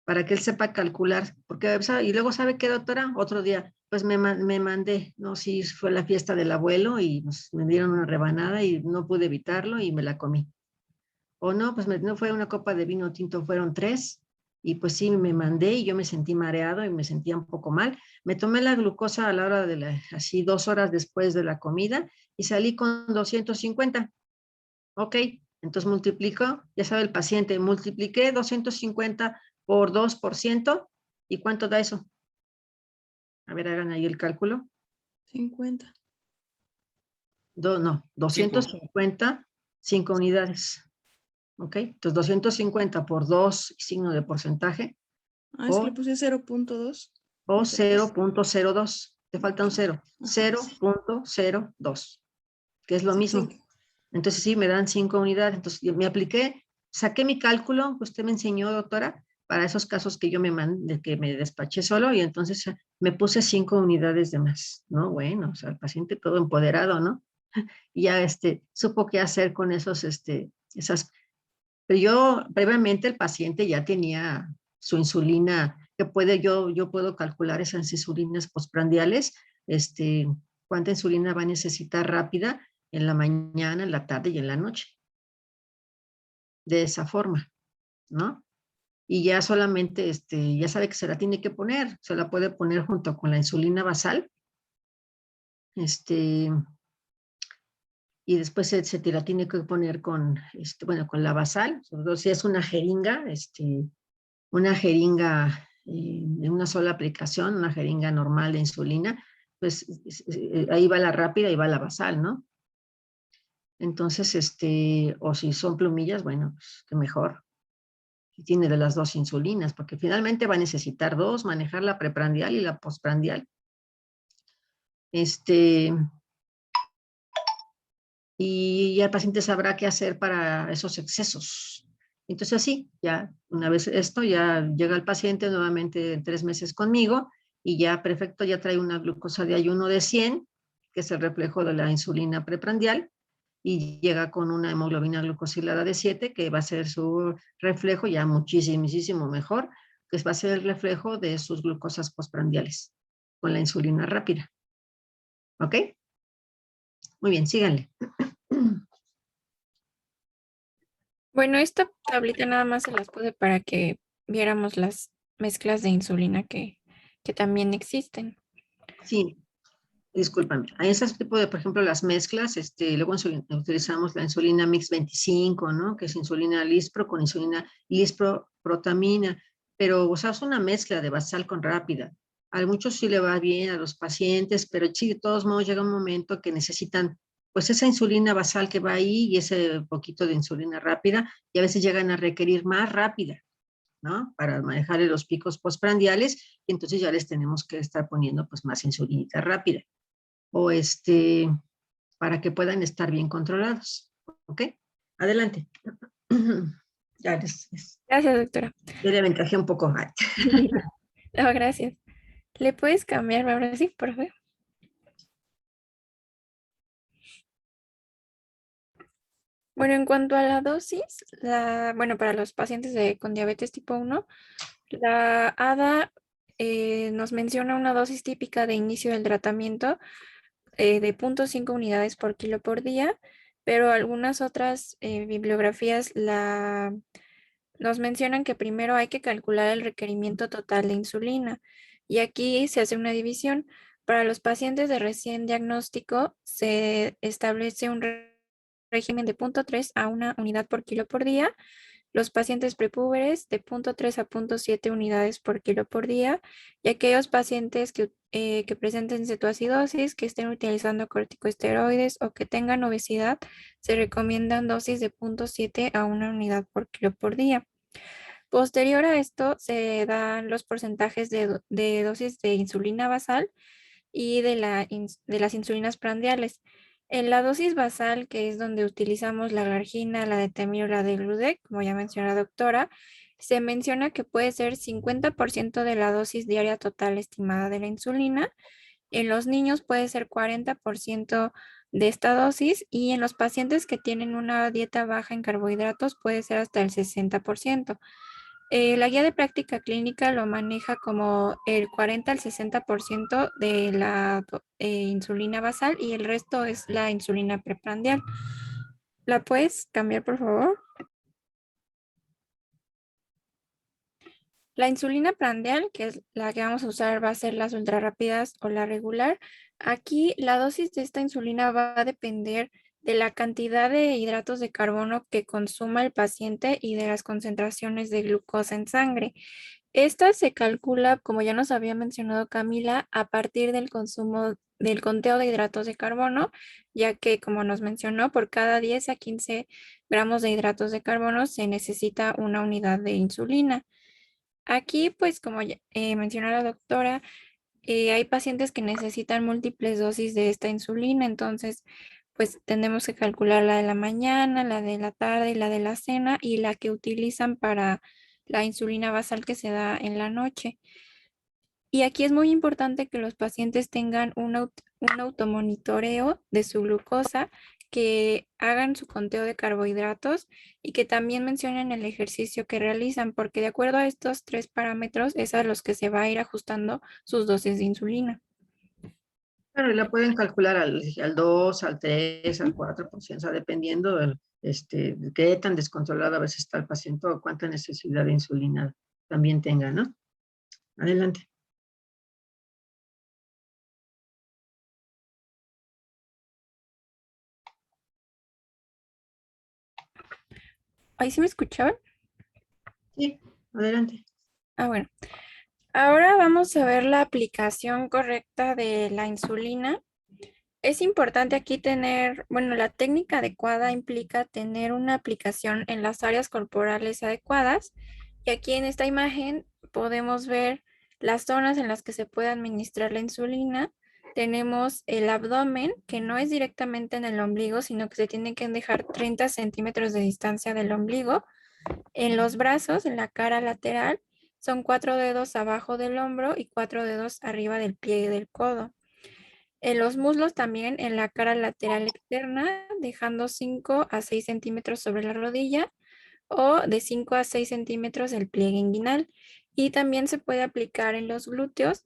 para que él sepa calcular. Porque, y luego, ¿sabe qué, doctora? Otro día, pues me mandé, no, sí, fue la fiesta del abuelo y me dieron una rebanada y no pude evitarlo y me la comí. O no, pues no fue una copa de vino tinto, fueron 3, y pues sí, me mandé y yo me sentí mareado y me sentía un poco mal. Me tomé la glucosa a la hora de así 2 horas después de la comida y salí con 250. Ok, entonces multiplico, ya sabe el paciente, multipliqué 250 por 2%, ¿y cuánto da eso? A ver, hagan ahí el cálculo. 50. No, 250, 5 unidades. ¿Ok? Entonces 250 por 2, signo de porcentaje, Ah, es que le puse 0.2. o 0.02. Te falta un 0. 0.02, que es lo mismo. Entonces sí, me dan 5 unidades. Entonces yo me apliqué, saqué mi cálculo, usted me enseñó, doctora, para esos casos que yo que me despaché solo, y entonces me puse 5 unidades de más, ¿no? Bueno, o sea, el paciente todo empoderado, ¿no? Y ya supo qué hacer con esas. Pero yo, previamente el paciente ya tenía su insulina, que yo puedo calcular esas insulinas postprandiales, cuánta insulina va a necesitar rápida en la mañana, en la tarde y en la noche. De esa forma, ¿no? Y ya solamente, ya sabe que se la tiene que poner, se la puede poner junto con la insulina basal, y después se te la tiene que poner con, con la basal, sobre todo si es una jeringa, en una sola aplicación, una jeringa normal de insulina, pues ahí va la rápida y va la basal, ¿no? Entonces, o si son plumillas, bueno, pues qué mejor. Si tiene de las 2 insulinas, porque finalmente va a necesitar 2, manejar la preprandial y la postprandial. Y ya el paciente sabrá qué hacer para esos excesos. Entonces sí, ya una vez esto, ya llega el paciente nuevamente en 3 meses conmigo y ya perfecto, ya trae una glucosa de ayuno de 100, que es el reflejo de la insulina preprandial, y llega con una hemoglobina glucosilada de 7, que va a ser su reflejo ya muchísimo mejor, que va a ser el reflejo de sus glucosas postprandiales. con la insulina rápida. ¿Ok? Muy bien, síganle. Bueno, esta tablita nada más se las puse para que viéramos las mezclas de insulina que también existen. Sí, discúlpame. Hay ese tipo de, por ejemplo, las mezclas, luego utilizamos la insulina Mix 25, ¿no? Que es insulina Lispro con insulina Lispro-protamina, pero usamos una mezcla de basal con rápida. A muchos sí le va bien, a los pacientes, pero sí, de todos modos llega un momento que necesitan, pues, esa insulina basal que va ahí y ese poquito de insulina rápida, y a veces llegan a requerir más rápida, ¿no? Para manejar los picos postprandiales, y entonces ya les tenemos que estar poniendo, pues, más insulinita rápida. O para que puedan estar bien controlados. ¿Ok? Adelante. Ya Gracias, doctora. yo le aventajé un poco. No, gracias. ¿Le puedes cambiar ahora sí, por favor? Bueno, en cuanto a la dosis, bueno, para los pacientes con diabetes tipo 1, la ADA nos menciona una dosis típica de inicio del tratamiento de 0.5 unidades por kilo por día, pero algunas otras bibliografías nos mencionan que primero hay que calcular el requerimiento total de insulina, y aquí se hace una división. Para los pacientes de recién diagnóstico se establece un régimen de 0.3 a 1 unidad por kilo por día, los pacientes prepúberes de 0.3 a 0.7 unidades por kilo por día, y aquellos pacientes que presenten cetoacidosis, que estén utilizando corticosteroides o que tengan obesidad, se recomiendan dosis de 0.7 a 1 unidad por kilo por día. Posterior a esto se dan los porcentajes de dosis de insulina basal y de las insulinas prandiales. En la dosis basal, que es donde utilizamos la glargina, la detemir o la degludec, como ya mencionó la doctora, se menciona que puede ser 50% de la dosis diaria total estimada de la insulina. En los niños puede ser 40% de esta dosis, y en los pacientes que tienen una dieta baja en carbohidratos puede ser hasta el 60%. La guía de práctica clínica lo maneja como el 40 al 60% de la insulina basal, y el resto es la insulina preprandial. ¿La puedes cambiar, por favor? La insulina prandial, que es la que vamos a usar, va a ser las ultrarrápidas o la regular. Aquí la dosis de esta insulina va a depender de la cantidad de hidratos de carbono que consuma el paciente y de las concentraciones de glucosa en sangre. Esta se calcula, como ya nos había mencionado Camila, a partir del consumo del conteo de hidratos de carbono, ya que, como nos mencionó, por cada 10 a 15 gramos de hidratos de carbono se necesita una unidad de insulina. Aquí, pues, como ya, mencionó la doctora, hay pacientes que necesitan múltiples dosis de esta insulina, entonces, pues, tenemos que calcular la de la mañana, la de la tarde y la de la cena, y la que utilizan para la insulina basal que se da en la noche. Y aquí es muy importante que los pacientes tengan un automonitoreo de su glucosa, que hagan su conteo de carbohidratos y que también mencionen el ejercicio que realizan, porque de acuerdo a estos 3 parámetros es a los que se va a ir ajustando sus dosis de insulina. Claro, y la pueden calcular al 2, al 3, al 4%, o sea, dependiendo de qué tan descontrolado a veces está el paciente o cuánta necesidad de insulina también tenga, ¿no? Adelante. ¿Ahí sí me escuchaban? Sí, adelante. Bueno. Ahora vamos a ver la aplicación correcta de la insulina. Es importante aquí tener, bueno, la técnica adecuada implica tener una aplicación en las áreas corporales adecuadas. Y aquí en esta imagen podemos ver las zonas en las que se puede administrar la insulina. Tenemos el abdomen, que no es directamente en el ombligo, sino que se tiene que dejar 30 centímetros de distancia del ombligo. En los brazos, en la cara lateral, son 4 dedos abajo del hombro y 4 dedos arriba del pliegue del codo. En los muslos también, en la cara lateral externa, dejando 5 a 6 centímetros sobre la rodilla, o de 5 a 6 centímetros el pliegue inguinal. Y también se puede aplicar en los glúteos,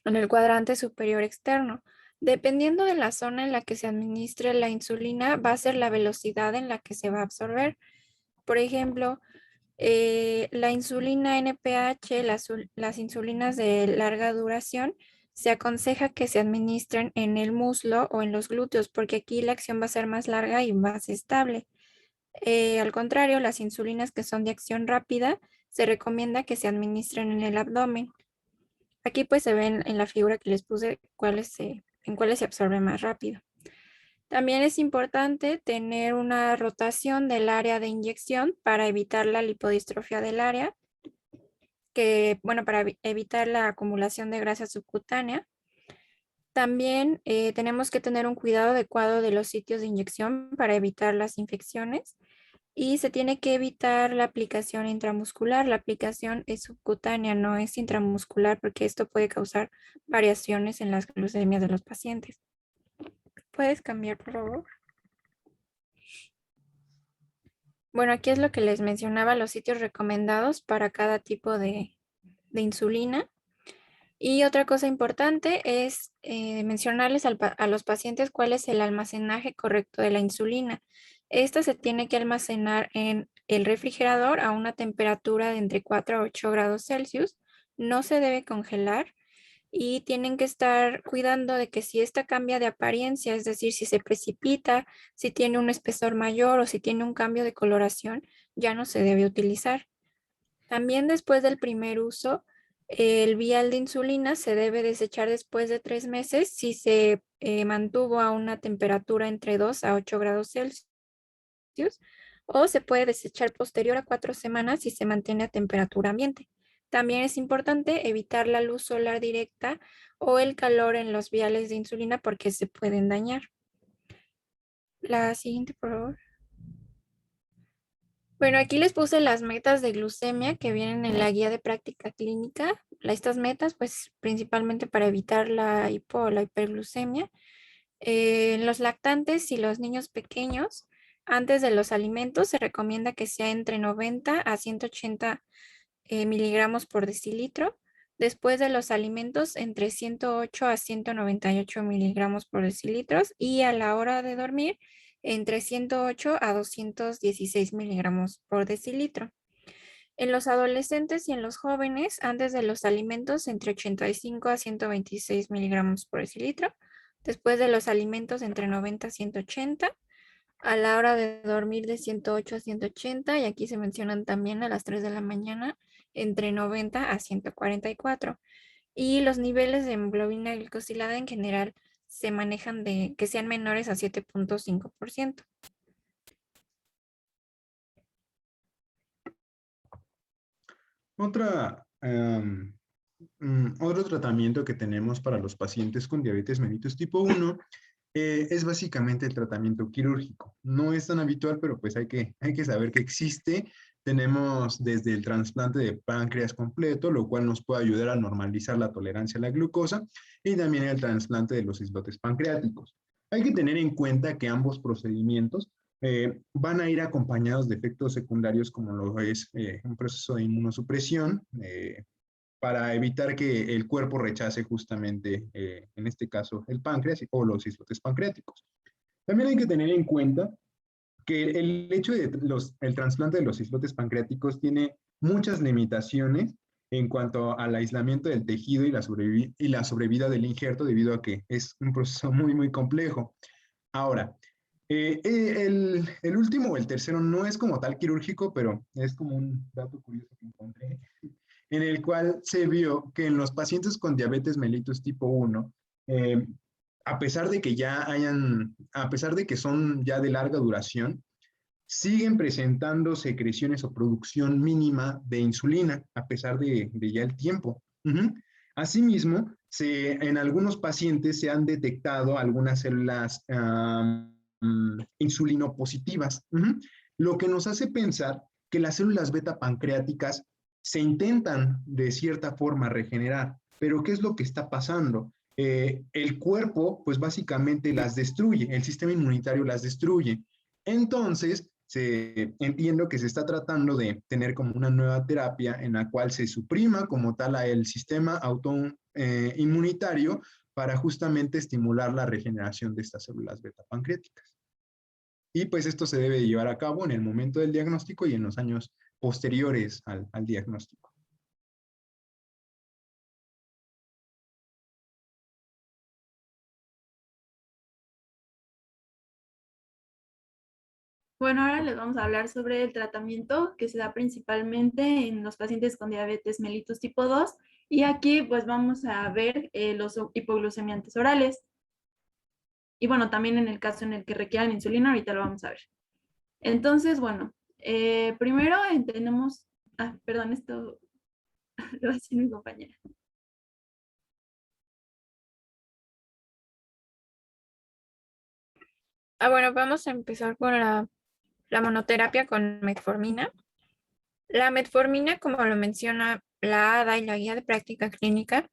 en el cuadrante superior externo. Dependiendo de la zona en la que se administre la insulina, va a ser la velocidad en la que se va a absorber. Por ejemplo, la insulina NPH, las insulinas de larga duración, se aconseja que se administren en el muslo o en los glúteos, porque aquí la acción va a ser más larga y más estable. Al contrario, las insulinas que son de acción rápida, se recomienda que se administren en el abdomen. Aquí pues se ven en la figura que les puse en cuáles se absorbe más rápido. También es importante tener una rotación del área de inyección para evitar la lipodistrofia del área, para evitar la acumulación de grasa subcutánea. También tenemos que tener un cuidado adecuado de los sitios de inyección para evitar las infecciones y se tiene que evitar la aplicación intramuscular. La aplicación es subcutánea, no es intramuscular, porque esto puede causar variaciones en las glucemias de los pacientes. ¿Puedes cambiar, por favor? Bueno, aquí es lo que les mencionaba, los sitios recomendados para cada tipo de insulina. Y otra cosa importante es mencionarles a los pacientes cuál es el almacenaje correcto de la insulina. Esta se tiene que almacenar en el refrigerador a una temperatura de entre 4 a 8 grados Celsius. No se debe congelar y tienen que estar cuidando de que si esta cambia de apariencia, es decir, si se precipita, si tiene un espesor mayor o si tiene un cambio de coloración, ya no se debe utilizar. También después del primer uso, el vial de insulina se debe desechar después de 3 meses si se mantuvo a una temperatura entre 2 a 8 grados Celsius, o se puede desechar posterior a 4 semanas si se mantiene a temperatura ambiente. También es importante evitar la luz solar directa o el calor en los viales de insulina porque se pueden dañar. La siguiente, por favor. Bueno, aquí les puse las metas de glucemia que vienen en la guía de práctica clínica. Estas metas, pues principalmente para evitar la hipo o la hiperglucemia. En los lactantes y los niños pequeños, antes de los alimentos se recomienda que sea entre 90 a 180 miligramos por decilitro. Después de los alimentos, entre 108 a 198 miligramos por decilitro. Y a la hora de dormir, entre 108 a 216 miligramos por decilitro. En los adolescentes y en los jóvenes, antes de los alimentos, entre 85 a 126 miligramos por decilitro. Después de los alimentos, entre 90 a 180. A la hora de dormir, de 108 a 180. Y aquí se mencionan también a las 3 de la mañana, entre 90 a 144. Y los niveles de hemoglobina glicosilada en general se manejan de que sean menores a 7.5%. Otro tratamiento que tenemos para los pacientes con diabetes mellitus tipo 1 es básicamente el tratamiento quirúrgico. No es tan habitual, pero pues hay que saber que existe. Tenemos desde el trasplante de páncreas completo, lo cual nos puede ayudar a normalizar la tolerancia a la glucosa, y también el trasplante de los islotes pancreáticos. Hay que tener en cuenta que ambos procedimientos van a ir acompañados de efectos secundarios como lo es un proceso de inmunosupresión, para evitar que el cuerpo rechace justamente, en este caso, el páncreas o los islotes pancreáticos. También hay que tener en cuenta que el hecho de el trasplante de los islotes pancreáticos tiene muchas limitaciones en cuanto al aislamiento del tejido y la sobrevida del injerto, debido a que es un proceso muy, muy complejo. Ahora, el último o el tercero no es como tal quirúrgico, pero es como un dato curioso que encontré, en el cual se vio que en los pacientes con diabetes mellitus tipo 1, a pesar de que son ya de larga duración, siguen presentando secreciones o producción mínima de insulina, a pesar de ya el tiempo. Asimismo, en algunos pacientes se han detectado algunas células insulinopositivas, lo que nos hace pensar que las células beta pancreáticas se intentan de cierta forma regenerar, pero ¿qué es lo que está pasando? El cuerpo, pues básicamente las destruye, el sistema inmunitario las destruye. Entonces, entiendo que se está tratando de tener como una nueva terapia en la cual se suprima como tal a el sistema autoinmunitario para justamente estimular la regeneración de estas células beta pancreáticas. Y pues esto se debe llevar a cabo en el momento del diagnóstico y en los años posteriores al diagnóstico. Bueno, ahora les vamos a hablar sobre el tratamiento que se da principalmente en los pacientes con diabetes mellitus tipo 2 y aquí pues vamos a ver los hipoglucemiantes orales. Y bueno, también en el caso en el que requieran insulina, ahorita lo vamos a ver. Entonces, bueno, primero tenemos, perdón, esto lo va a decir mi compañera. Bueno, vamos a empezar con la monoterapia con metformina. La metformina, como lo menciona la ADA y la guía de práctica clínica,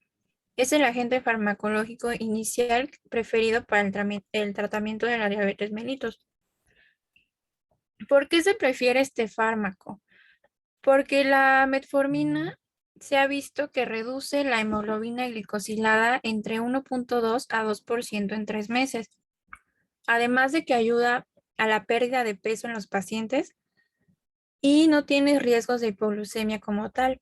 es el agente farmacológico inicial preferido para el tratamiento de la diabetes mellitus. ¿Por qué se prefiere este fármaco? Porque la metformina se ha visto que reduce la hemoglobina glicosilada entre 1.2 a 2% en 3 meses. Además de que ayuda a la pérdida de peso en los pacientes y no tiene riesgos de hipoglucemia como tal.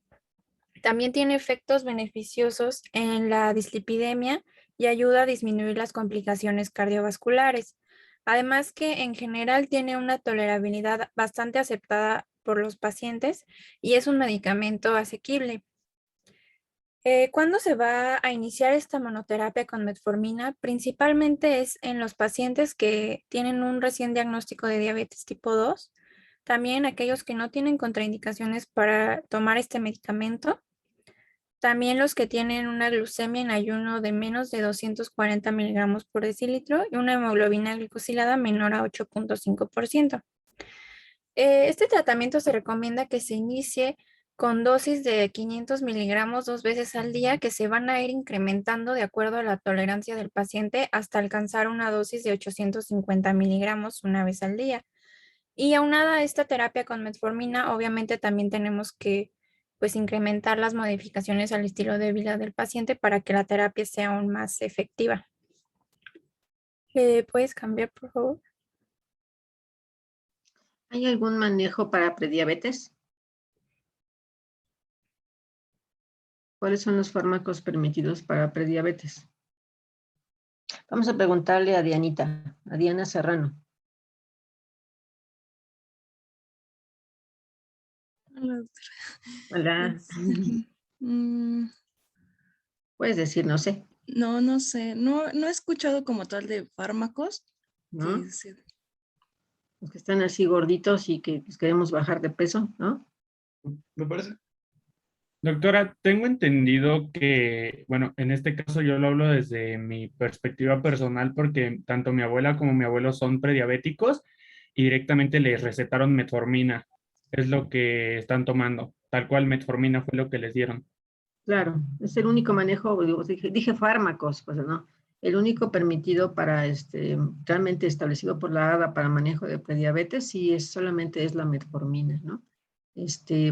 También tiene efectos beneficiosos en la dislipidemia y ayuda a disminuir las complicaciones cardiovasculares. Además que en general tiene una tolerabilidad bastante aceptada por los pacientes y es un medicamento asequible. ¿Cuándo se va a iniciar esta monoterapia con metformina? Principalmente es en los pacientes que tienen un recién diagnóstico de diabetes tipo 2, también aquellos que no tienen contraindicaciones para tomar este medicamento, también los que tienen una glucemia en ayuno de menos de 240 miligramos por decilitro y una hemoglobina glicosilada menor a 8.5%. Este tratamiento se recomienda que se inicie con dosis de 500 miligramos 2 veces al día que se van a ir incrementando de acuerdo a la tolerancia del paciente hasta alcanzar una dosis de 850 miligramos una vez al día. Y aunada a esta terapia con metformina, obviamente también tenemos que pues incrementar las modificaciones al estilo de vida del paciente para que la terapia sea aún más efectiva. ¿Puedes cambiar, por favor? ¿Hay algún manejo para prediabetes? ¿Cuáles son los fármacos permitidos para prediabetes? Vamos a preguntarle a Dianita, a Diana Serrano. Hola, doctora. Hola. Puedes decir, no sé. No sé. No he escuchado como tal de fármacos. ¿No? Que se- Los que están así gorditos y que pues, queremos bajar de peso, ¿no? Me parece. Doctora, tengo entendido que, bueno, en este caso yo lo hablo desde mi perspectiva personal porque tanto mi abuela como mi abuelo son prediabéticos y directamente les recetaron metformina. Es lo que están tomando. Tal cual metformina fue lo que les dieron. Claro, es el único manejo, digo, dije fármacos, pues no, el único permitido para, realmente establecido por la ADA para manejo de prediabetes, sí solamente es la metformina, ¿no?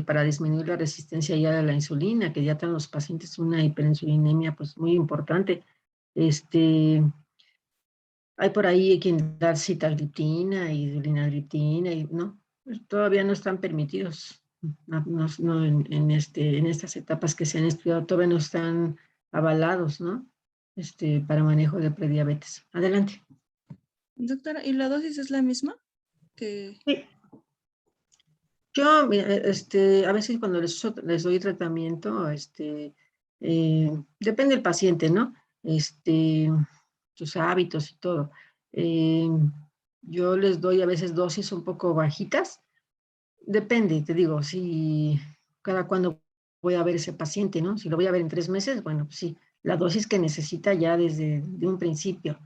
Para disminuir la resistencia ya a la insulina, que ya traen los pacientes una hiperinsulinemia, pues muy importante. Hay por ahí quien da sitagliptina y linagliptina, y no, todavía no están permitidos. No en estas etapas que se han estudiado, todavía no están avalados, ¿no? Para manejo de prediabetes. Adelante. Doctora, ¿y la dosis es la misma? Sí. Yo, a veces cuando les doy tratamiento, depende del paciente, ¿no? Sus hábitos y todo. Yo les doy a veces dosis un poco bajitas. Depende, te digo, si cada cuando voy a ver ese paciente, ¿no? Si lo voy a ver en 3 meses, bueno, pues sí, la dosis que necesita ya desde un principio.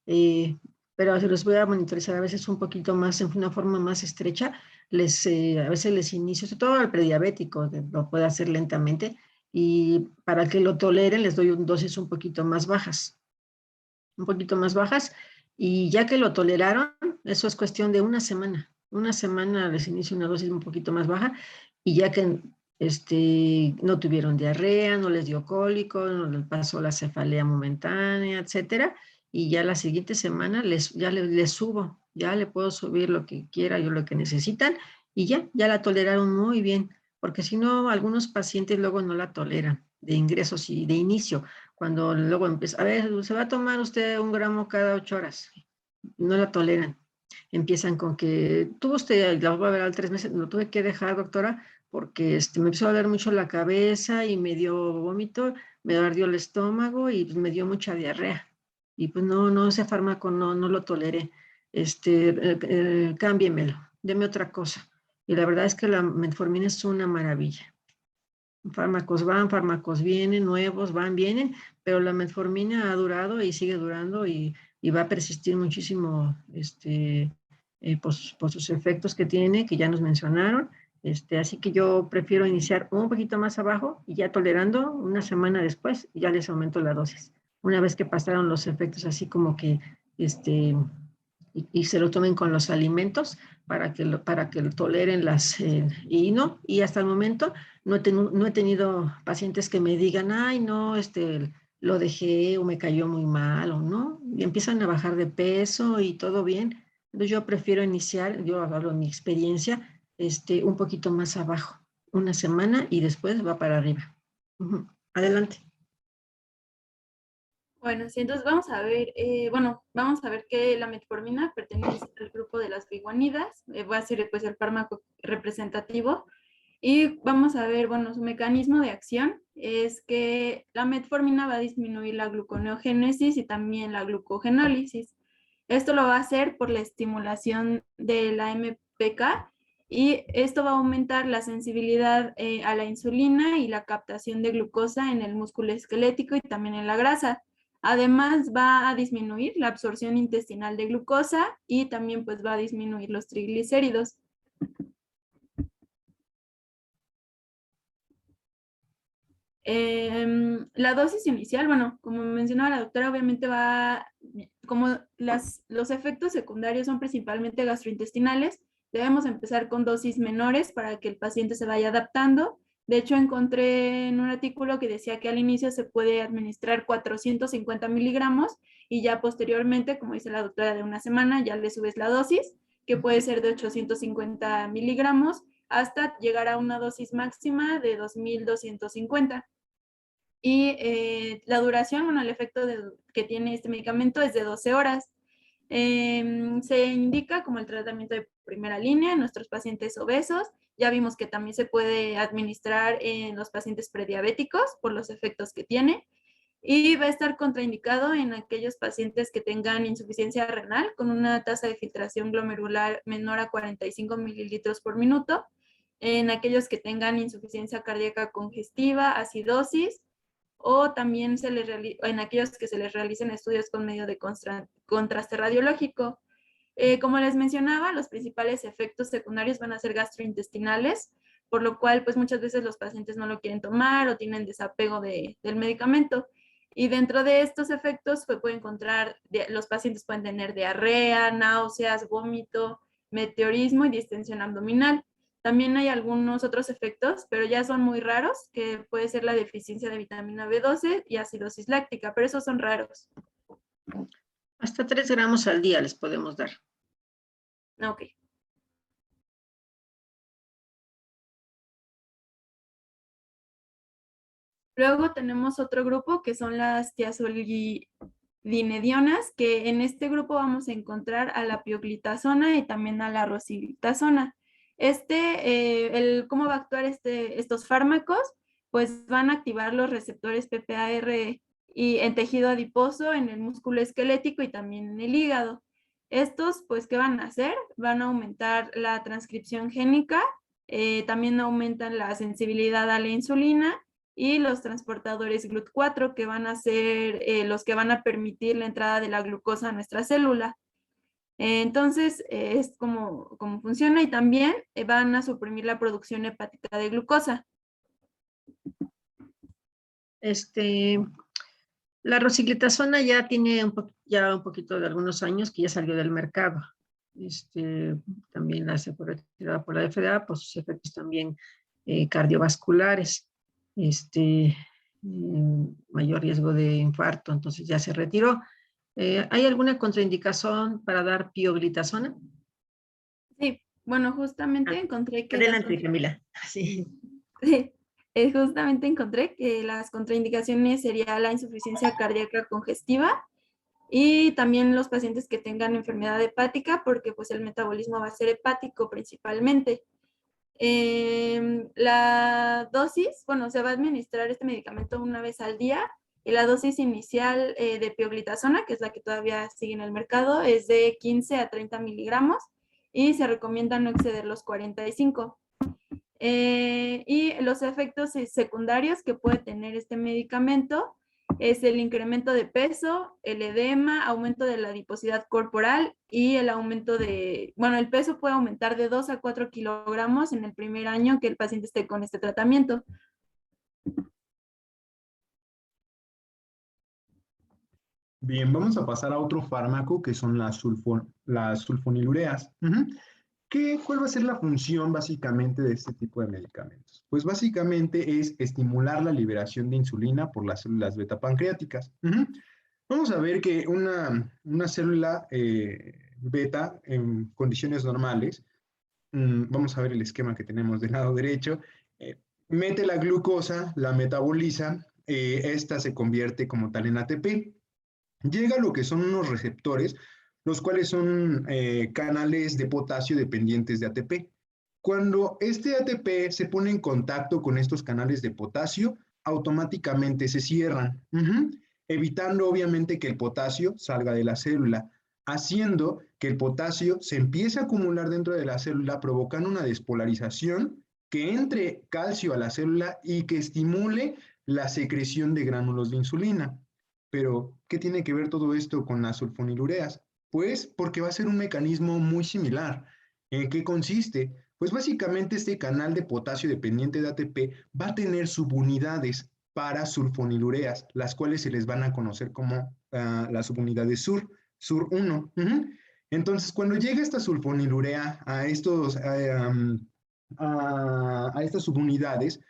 Pero si los voy a monitorizar a veces un poquito más, en una forma más estrecha, a veces les inicio, sobre todo al prediabético, que lo puede hacer lentamente, y para que lo toleren les doy dosis un poquito más bajas, y ya que lo toleraron, eso es cuestión de una semana. Una semana les inicio una dosis un poquito más baja y ya que no tuvieron diarrea, no les dio cólico, no les pasó la cefalea momentánea, etcétera, y ya la siguiente semana les subo, ya le puedo subir lo que quiera, yo lo que necesitan, y ya la toleraron muy bien, porque si no, algunos pacientes luego no la toleran de ingresos y de inicio, cuando luego empieza, a ver, se va a tomar usted 1 gramo cada 8 horas, no la toleran. Empiezan con que, tuvo usted, la voy a ver al 3 meses, lo tuve que dejar, doctora, porque me empezó a doler mucho la cabeza y me dio vómito, me ardió el estómago y pues, me dio mucha diarrea. Y pues no, ese fármaco no lo toleré. Cámbiemelo, deme otra cosa. Y la verdad es que la metformina es una maravilla. Fármacos van, fármacos vienen, nuevos van, vienen, pero la metformina ha durado y sigue durando y va a persistir muchísimo por sus efectos que tiene, que ya nos mencionaron. Así que yo prefiero iniciar un poquito más abajo y ya tolerando una semana después, ya les aumento la dosis. Una vez que pasaron los efectos así como que y se lo tomen con los alimentos para que lo toleren y hasta el momento no he tenido pacientes que me digan, ay, no, lo dejé o me cayó muy mal o no, y empiezan a bajar de peso y todo bien. Entonces yo prefiero iniciar, yo hablo de mi experiencia, un poquito más abajo, una semana y después va para arriba. Adelante. Bueno, sí, entonces vamos a ver, vamos a ver que la metformina pertenece al grupo de las biguanidas, va a ser pues el fármaco representativo, y vamos a ver, bueno, su mecanismo de acción es que la metformina va a disminuir la gluconeogénesis y también la glucogenólisis. Esto lo va a hacer por la estimulación de la MPK y esto va a aumentar la sensibilidad a la insulina y la captación de glucosa en el músculo esquelético y también en la grasa. Además, va a disminuir la absorción intestinal de glucosa y también pues va a disminuir los triglicéridos. La dosis inicial, bueno, como mencionaba la doctora, obviamente como los efectos secundarios son principalmente gastrointestinales, debemos empezar con dosis menores para que el paciente se vaya adaptando. De hecho, encontré en un artículo que decía que al inicio se puede administrar 450 miligramos y ya posteriormente, como dice la doctora, de una semana ya le subes la dosis, que puede ser de 850 miligramos hasta llegar a una dosis máxima de 2250. Y la duración, bueno, el efecto que tiene este medicamento es de 12 horas. Se indica como el tratamiento de primera línea en nuestros pacientes obesos. Ya vimos que también se puede administrar en los pacientes prediabéticos por los efectos que tiene. Y va a estar contraindicado en aquellos pacientes que tengan insuficiencia renal con una tasa de filtración glomerular menor a 45 mililitros por minuto, en aquellos que tengan insuficiencia cardíaca congestiva, acidosis, o también en aquellos que se les realicen estudios con medio de contraste radiológico. Como les mencionaba, los principales efectos secundarios van a ser gastrointestinales, por lo cual pues muchas veces los pacientes no lo quieren tomar o tienen desapego del medicamento. Y dentro de estos efectos los pacientes pueden tener diarrea, náuseas, vómito, meteorismo y distensión abdominal. También hay algunos otros efectos, pero ya son muy raros, que puede ser la deficiencia de vitamina B12 y acidosis láctica, pero esos son raros. Hasta 3 gramos al día les podemos dar. Ok. Luego tenemos otro grupo que son las tiazolidinedionas, que en este grupo vamos a encontrar a la pioglitazona y también a la rosiglitazona. ¿Cómo va a actuar estos fármacos? Pues van a activar los receptores PPAR y en tejido adiposo, en el músculo esquelético y también en el hígado. Estos, pues, ¿qué van a hacer? Van a aumentar la transcripción génica, también aumentan la sensibilidad a la insulina y los transportadores GLUT4, que van a ser los que van a permitir la entrada de la glucosa a nuestra célula. Entonces, es como funciona y también van a suprimir la producción hepática de glucosa. La rosiglitazona ya tiene un poquito de algunos años que ya salió del mercado. también la se fue retirada por la FDA por sus efectos también cardiovasculares, mayor riesgo de infarto, entonces ya se retiró. ¿Hay alguna contraindicación para dar pioglitazona? Sí, bueno, justamente encontré que Adelante, Camila. Sí. Sí, justamente encontré que las contraindicaciones sería la insuficiencia cardíaca congestiva y también los pacientes que tengan enfermedad hepática, porque pues el metabolismo va a ser hepático principalmente. La dosis, bueno, se va a administrar este medicamento una vez al día y la dosis inicial de pioglitazona, que es la que todavía sigue en el mercado, es de 15 a 30 miligramos y se recomienda no exceder los 45. Y los efectos secundarios que puede tener este medicamento es el incremento de peso, el edema, aumento de la adiposidad corporal y el aumento de, bueno, el peso puede aumentar de 2 a 4 kilogramos en el primer año que el paciente esté con este tratamiento. Bien, vamos a pasar a otro fármaco que son las sulfonilureas. ¿Cuál va a ser la función básicamente de este tipo de medicamentos? Pues básicamente es estimular la liberación de insulina por las células beta pancreáticas. Vamos a ver que una célula beta en condiciones normales, vamos a ver el esquema que tenemos del lado derecho, mete la glucosa, la metaboliza, esta se convierte como tal en ATP. Llega a lo que son unos receptores, los cuales son canales de potasio dependientes de ATP. Cuando este ATP se pone en contacto con estos canales de potasio, automáticamente se cierran, evitando obviamente que el potasio salga de la célula, haciendo que el potasio se empiece a acumular dentro de la célula, provocando una despolarización que entre calcio a la célula y que estimule la secreción de gránulos de insulina. Pero, ¿qué tiene que ver todo esto con las sulfonilureas? Pues porque va a ser un mecanismo muy similar. ¿En qué consiste? Pues básicamente este canal de potasio dependiente de ATP va a tener subunidades para sulfonilureas, las cuales se les van a conocer como las subunidades SUR1. Entonces, cuando llega esta sulfonilurea a estas subunidades,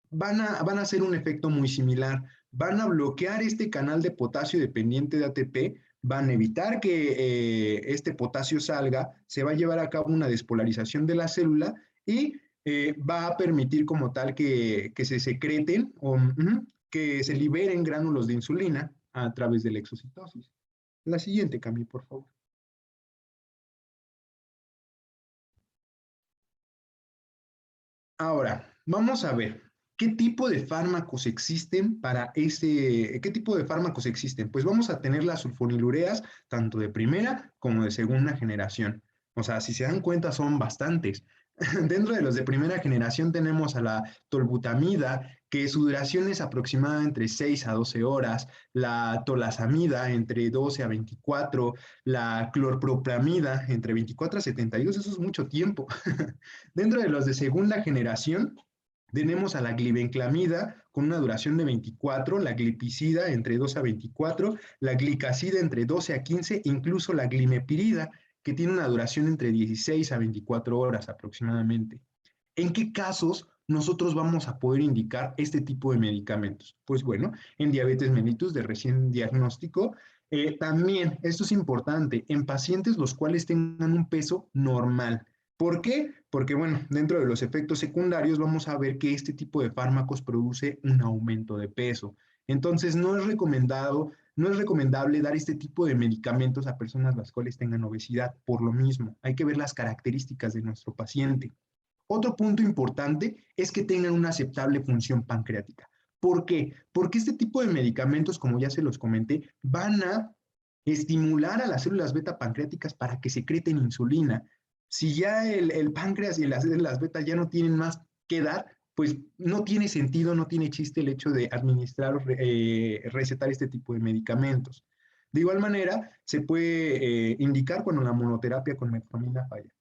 van a hacer un efecto muy similar. Van a bloquear este canal de potasio dependiente de ATP, van a evitar que este potasio salga, se va a llevar a cabo una despolarización de la célula y va a permitir como tal que se secreten o que se liberen gránulos de insulina a través de la exocitosis. La siguiente, Cami, por favor. Ahora, vamos a ver. ¿Qué tipo de fármacos existen ¿Qué tipo de fármacos existen? Pues vamos a tener las sulfonilureas tanto de primera como de segunda generación. O sea, si se dan cuenta, son bastantes. Dentro de los de primera generación tenemos a la tolbutamida, que su duración es aproximada entre 6 a 12 horas, la tolazamida entre 12 a 24, la clorpropramida entre 24 a 72, eso es mucho tiempo. Dentro de los de segunda generación, tenemos a la glibenclamida con una duración de 24, la glipizida entre 2 a 24, la glicacida entre 12 a 15, incluso la glimepirida, que tiene una duración entre 16 a 24 horas aproximadamente. ¿En qué casos nosotros vamos a poder indicar este tipo de medicamentos? Pues bueno, en diabetes mellitus de recién diagnóstico, también, esto es importante, en pacientes los cuales tengan un peso normal. ¿Por qué? Porque, bueno, dentro de los efectos secundarios vamos a ver que este tipo de fármacos produce un aumento de peso. Entonces, no es recomendable dar este tipo de medicamentos a personas las cuales tengan obesidad. Por lo mismo, hay que ver las características de nuestro paciente. Otro punto importante es que tengan una aceptable función pancreática. ¿Por qué? Porque este tipo de medicamentos, como ya se los comenté, van a estimular a las células beta pancreáticas para que secreten insulina. Si ya el páncreas y las células beta ya no tienen más que dar, pues no tiene sentido, no tiene chiste el hecho de administrar o recetar este tipo de medicamentos. De igual manera, se puede indicar cuando la monoterapia con metformina falla.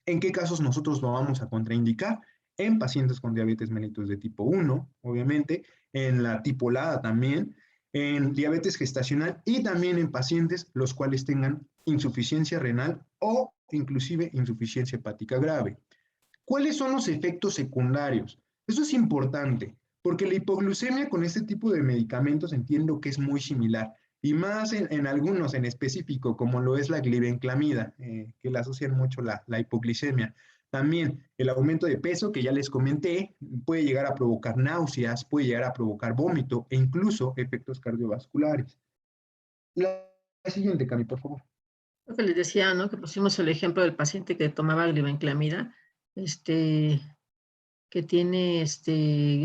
¿En qué casos nosotros lo vamos a contraindicar? En pacientes con diabetes mellitus de tipo 1, obviamente, en la tipolada también, en diabetes gestacional y también en pacientes los cuales tengan insuficiencia renal o inclusive insuficiencia hepática grave. ¿Cuáles son los efectos secundarios? Eso es importante, porque la hipoglucemia con este tipo de medicamentos entiendo que es muy similar, y más en algunos en específico, como lo es la glibenclamida, que le asocian mucho la hipoglicemia. También el aumento de peso, que ya les comenté, puede llegar a provocar náuseas, puede llegar a provocar vómito e incluso efectos cardiovasculares. La siguiente, Cami, por favor. Lo que les decía, ¿no? Que pusimos el ejemplo del paciente que tomaba glibenclamida, que tiene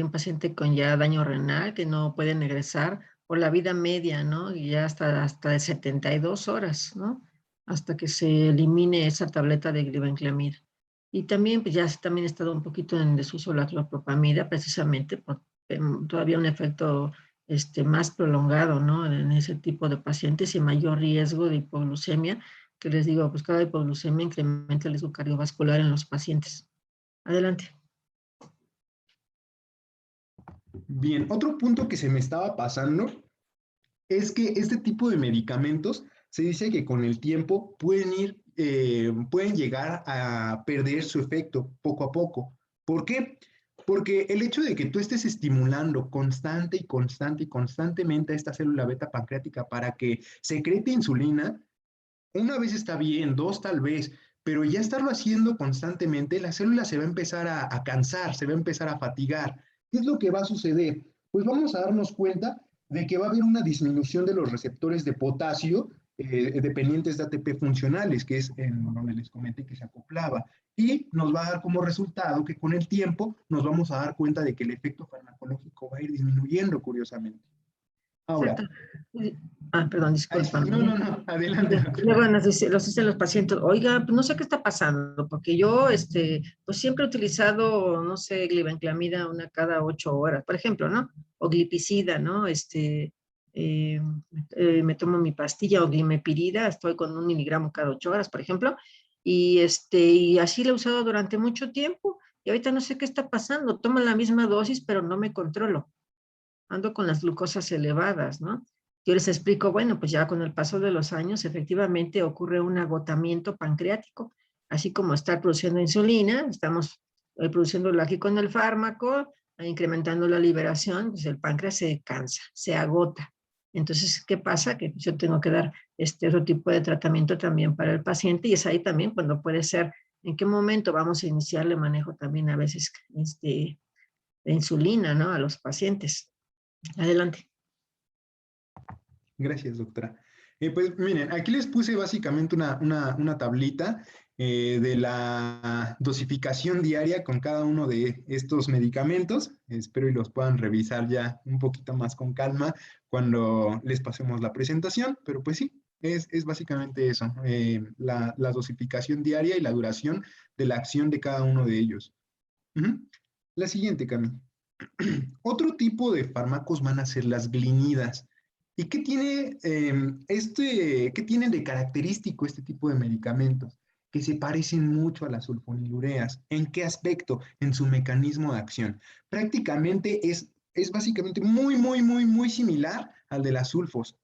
un paciente con ya daño renal, que no puede egresar por la vida media, ¿no? Y ya hasta de 72 horas, ¿no? Hasta que se elimine esa tableta de glibenclamida. Y también, pues ya también ha estado un poquito en desuso la clopropamida, precisamente por todavía un efecto más prolongado, ¿no? En ese tipo de pacientes y mayor riesgo de hipoglucemia, que les digo, pues cada hipoglucemia incrementa el riesgo cardiovascular en los pacientes. Adelante. Bien, otro punto que se me estaba pasando es que este tipo de medicamentos se dice que con el tiempo pueden llegar a perder su efecto poco a poco. ¿Por qué? Porque el hecho de que tú estés estimulando constantemente a esta célula beta pancreática para que secrete insulina, una vez está bien, dos tal vez, pero ya estarlo haciendo constantemente, la célula se va a empezar a cansar, se va a empezar a fatigar. ¿Qué es lo que va a suceder? Pues vamos a darnos cuenta de que va a haber una disminución de los receptores de potasio dependientes de ATP funcionales, que es en donde les comenté que se acoplaba, y nos va a dar como resultado que con el tiempo nos vamos a dar cuenta de que el efecto farmacológico va a ir disminuyendo, curiosamente. Ahora. Perdón, disculpa. No, adelante. Luego nos dicen los pacientes, oiga, pues no sé qué está pasando, porque yo, pues siempre he utilizado, no sé, glibenclamida una cada 8 horas, por ejemplo, ¿no? O glipizida, ¿no? Me tomo mi pastilla o glimepirida, estoy con 1 miligramo cada 8 horas, por ejemplo, y así la he usado durante mucho tiempo, y ahorita no sé qué está pasando, tomo la misma dosis, pero no me controlo. Ando con las glucosas elevadas, ¿no? Yo les explico, bueno, pues ya con el paso de los años efectivamente ocurre un agotamiento pancreático, así como estar produciendo insulina, estamos produciéndolo aquí con el fármaco, incrementando la liberación, pues el páncreas se cansa, se agota. Entonces, ¿qué pasa? Que yo tengo que dar otro tipo de tratamiento también para el paciente y es ahí también cuando puede ser en qué momento vamos a iniciarle manejo también a veces de insulina, ¿no? A los pacientes. Adelante. Gracias, doctora. Pues miren, aquí les puse básicamente una tablita de la dosificación diaria con cada uno de estos medicamentos. Espero y los puedan revisar ya un poquito más con calma cuando les pasemos la presentación, pero pues sí, es básicamente eso, la dosificación diaria y la duración de la acción de cada uno de ellos. La siguiente, Cami. Otro tipo de fármacos van a ser las glinidas. ¿Y qué tiene, qué tienen de característico este tipo de medicamentos? Que se parecen mucho a las sulfonilureas. ¿En qué aspecto? En su mecanismo de acción. Prácticamente es básicamente muy similar al de las sulfos.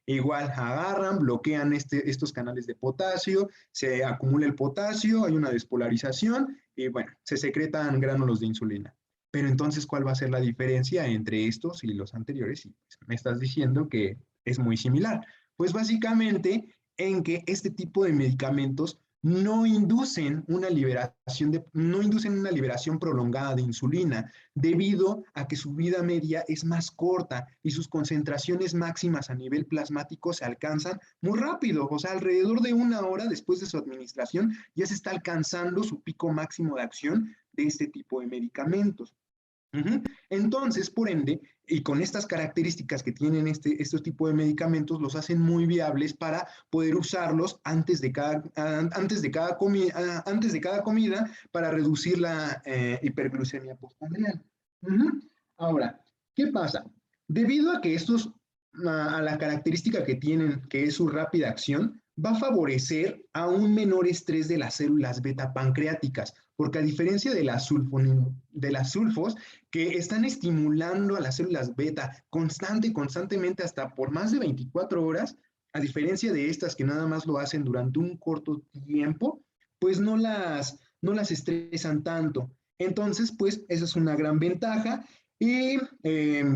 Igual agarran, bloquean estos canales de potasio, se acumula el potasio, hay una despolarización y bueno, se secretan gránulos de insulina. Pero entonces, ¿cuál va a ser la diferencia entre estos y los anteriores? Y me estás diciendo que es muy similar. Pues básicamente en que este tipo de medicamentos no inducen una liberación prolongada de insulina debido a que su vida media es más corta y sus concentraciones máximas a nivel plasmático se alcanzan muy rápido, o sea, alrededor de 1 hora después de su administración ya se está alcanzando su pico máximo de acción de este tipo de medicamentos. Entonces, por ende, y con estas características que tienen estos tipos de medicamentos, los hacen muy viables para poder usarlos antes de cada comida para reducir la hiperglucemia postprandial. Ahora, ¿qué pasa? Debido a que a la característica que tienen, que es su rápida acción, va a favorecer a un menor estrés de las células beta pancreáticas, porque a diferencia de las sulfos, que están estimulando a las células beta constantemente hasta por más de 24 horas, a diferencia de estas que nada más lo hacen durante un corto tiempo, pues no las estresan tanto. Entonces, pues esa es una gran ventaja y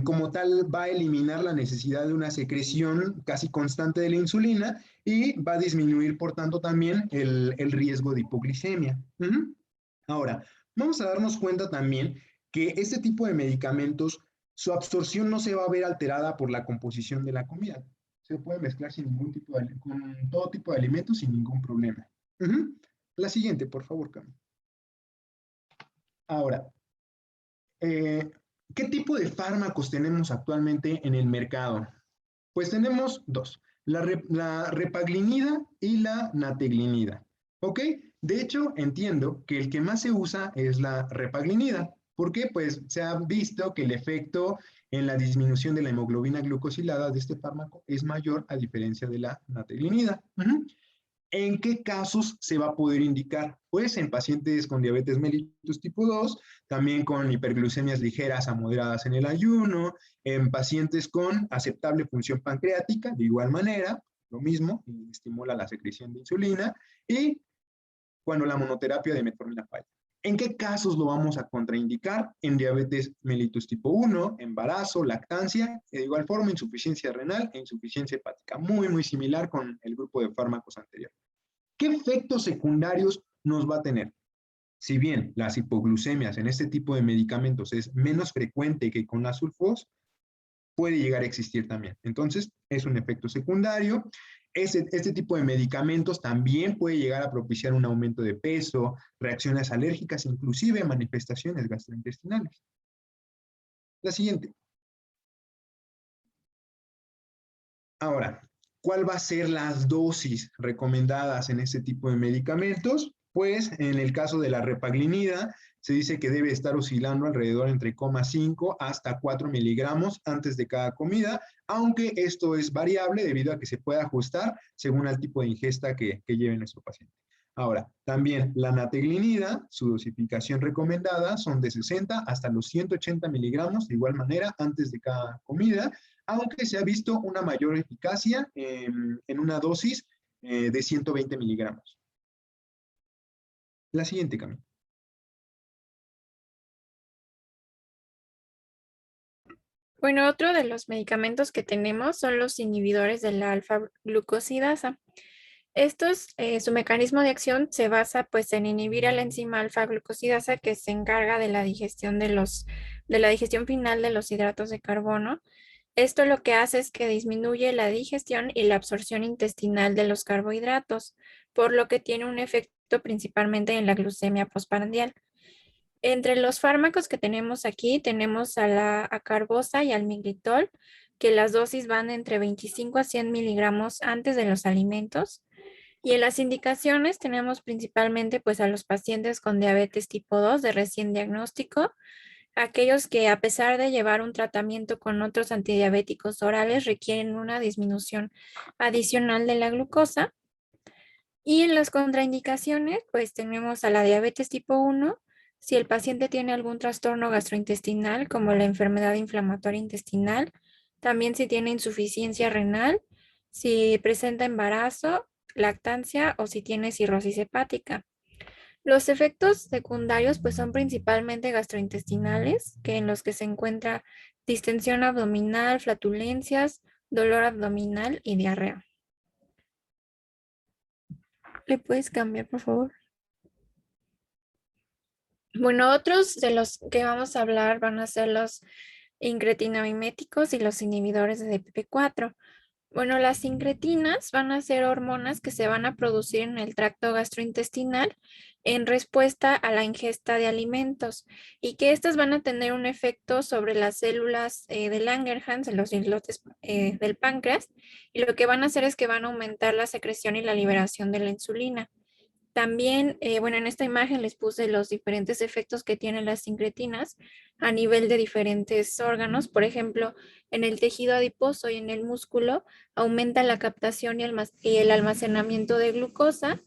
como tal va a eliminar la necesidad de una secreción casi constante de la insulina y va a disminuir, por tanto, también el riesgo de hipoglicemia. Ahora, vamos a darnos cuenta también que este tipo de medicamentos, su absorción no se va a ver alterada por la composición de la comida. Se puede mezclar sin ningún tipo con todo tipo de alimentos sin ningún problema. La siguiente, por favor, Cami. Ahora, ¿qué tipo de fármacos tenemos actualmente en el mercado? Pues tenemos dos, la repaglinida y la nateglinida, ¿ok? De hecho, entiendo que el que más se usa es la repaglinida. ¿Por qué? Pues se ha visto que el efecto en la disminución de la hemoglobina glucosilada de este fármaco es mayor a diferencia de la nateglinida. ¿En qué casos se va a poder indicar? Pues en pacientes con diabetes mellitus tipo 2, también con hiperglucemias ligeras a moderadas en el ayuno, en pacientes con aceptable función pancreática, de igual manera, lo mismo, estimula la secreción de insulina, y cuando la monoterapia de metformina falla. ¿En qué casos lo vamos a contraindicar? En diabetes mellitus tipo 1, embarazo, lactancia, de igual forma insuficiencia renal e insuficiencia hepática, muy similar con el grupo de fármacos anterior. ¿Qué efectos secundarios nos va a tener? Si bien las hipoglucemias en este tipo de medicamentos es menos frecuente que con la sulfos, puede llegar a existir también. Entonces, es un efecto secundario. Este tipo de medicamentos también puede llegar a propiciar un aumento de peso, reacciones alérgicas, inclusive manifestaciones gastrointestinales. La siguiente. Ahora, ¿cuál va a ser las dosis recomendadas en este tipo de medicamentos? Pues en el caso de la repaglinida, se dice que debe estar oscilando alrededor entre 0,5 hasta 4 miligramos antes de cada comida, aunque esto es variable debido a que se puede ajustar según el tipo de ingesta que lleve nuestro paciente. Ahora, también la nateglinida, su dosificación recomendada son de 60 hasta los 180 miligramos, de igual manera, antes de cada comida, aunque se ha visto una mayor eficacia en una dosis de 120 miligramos. La siguiente, Camila. Bueno, otro de los medicamentos que tenemos son los inhibidores de la alfa-glucosidasa. Estos, su mecanismo de acción se basa pues en inhibir a la enzima alfa-glucosidasa que se encarga de la digestión de la digestión final de los hidratos de carbono. Esto lo que hace es que disminuye la digestión y la absorción intestinal de los carbohidratos, por lo que tiene un efecto principalmente en la glucemia postprandial. Entre los fármacos que tenemos aquí, tenemos a la acarbosa y al migritol, que las dosis van entre 25 a 100 miligramos antes de los alimentos. Y en las indicaciones tenemos principalmente pues a los pacientes con diabetes tipo 2 de recién diagnóstico, aquellos que a pesar de llevar un tratamiento con otros antidiabéticos orales requieren una disminución adicional de la glucosa. Y en las contraindicaciones pues tenemos a la diabetes tipo 1, si el paciente tiene algún trastorno gastrointestinal como la enfermedad inflamatoria intestinal, también si tiene insuficiencia renal, si presenta embarazo, lactancia o si tiene cirrosis hepática. Los efectos secundarios pues son principalmente gastrointestinales, en los que se encuentra distensión abdominal, flatulencias, dolor abdominal y diarrea. ¿Le puedes cambiar, por favor? Bueno, otros de los que vamos a hablar van a ser los incretinamiméticos y los inhibidores de DPP4. Bueno, las incretinas van a ser hormonas que se van a producir en el tracto gastrointestinal en respuesta a la ingesta de alimentos y que estas van a tener un efecto sobre las células de Langerhans, en los islotes del páncreas, y lo que van a hacer es que van a aumentar la secreción y la liberación de la insulina. También, bueno, en esta imagen les puse los diferentes efectos que tienen las incretinas a nivel de diferentes órganos. Por ejemplo, en el tejido adiposo y en el músculo aumenta la captación y el almacenamiento de glucosa.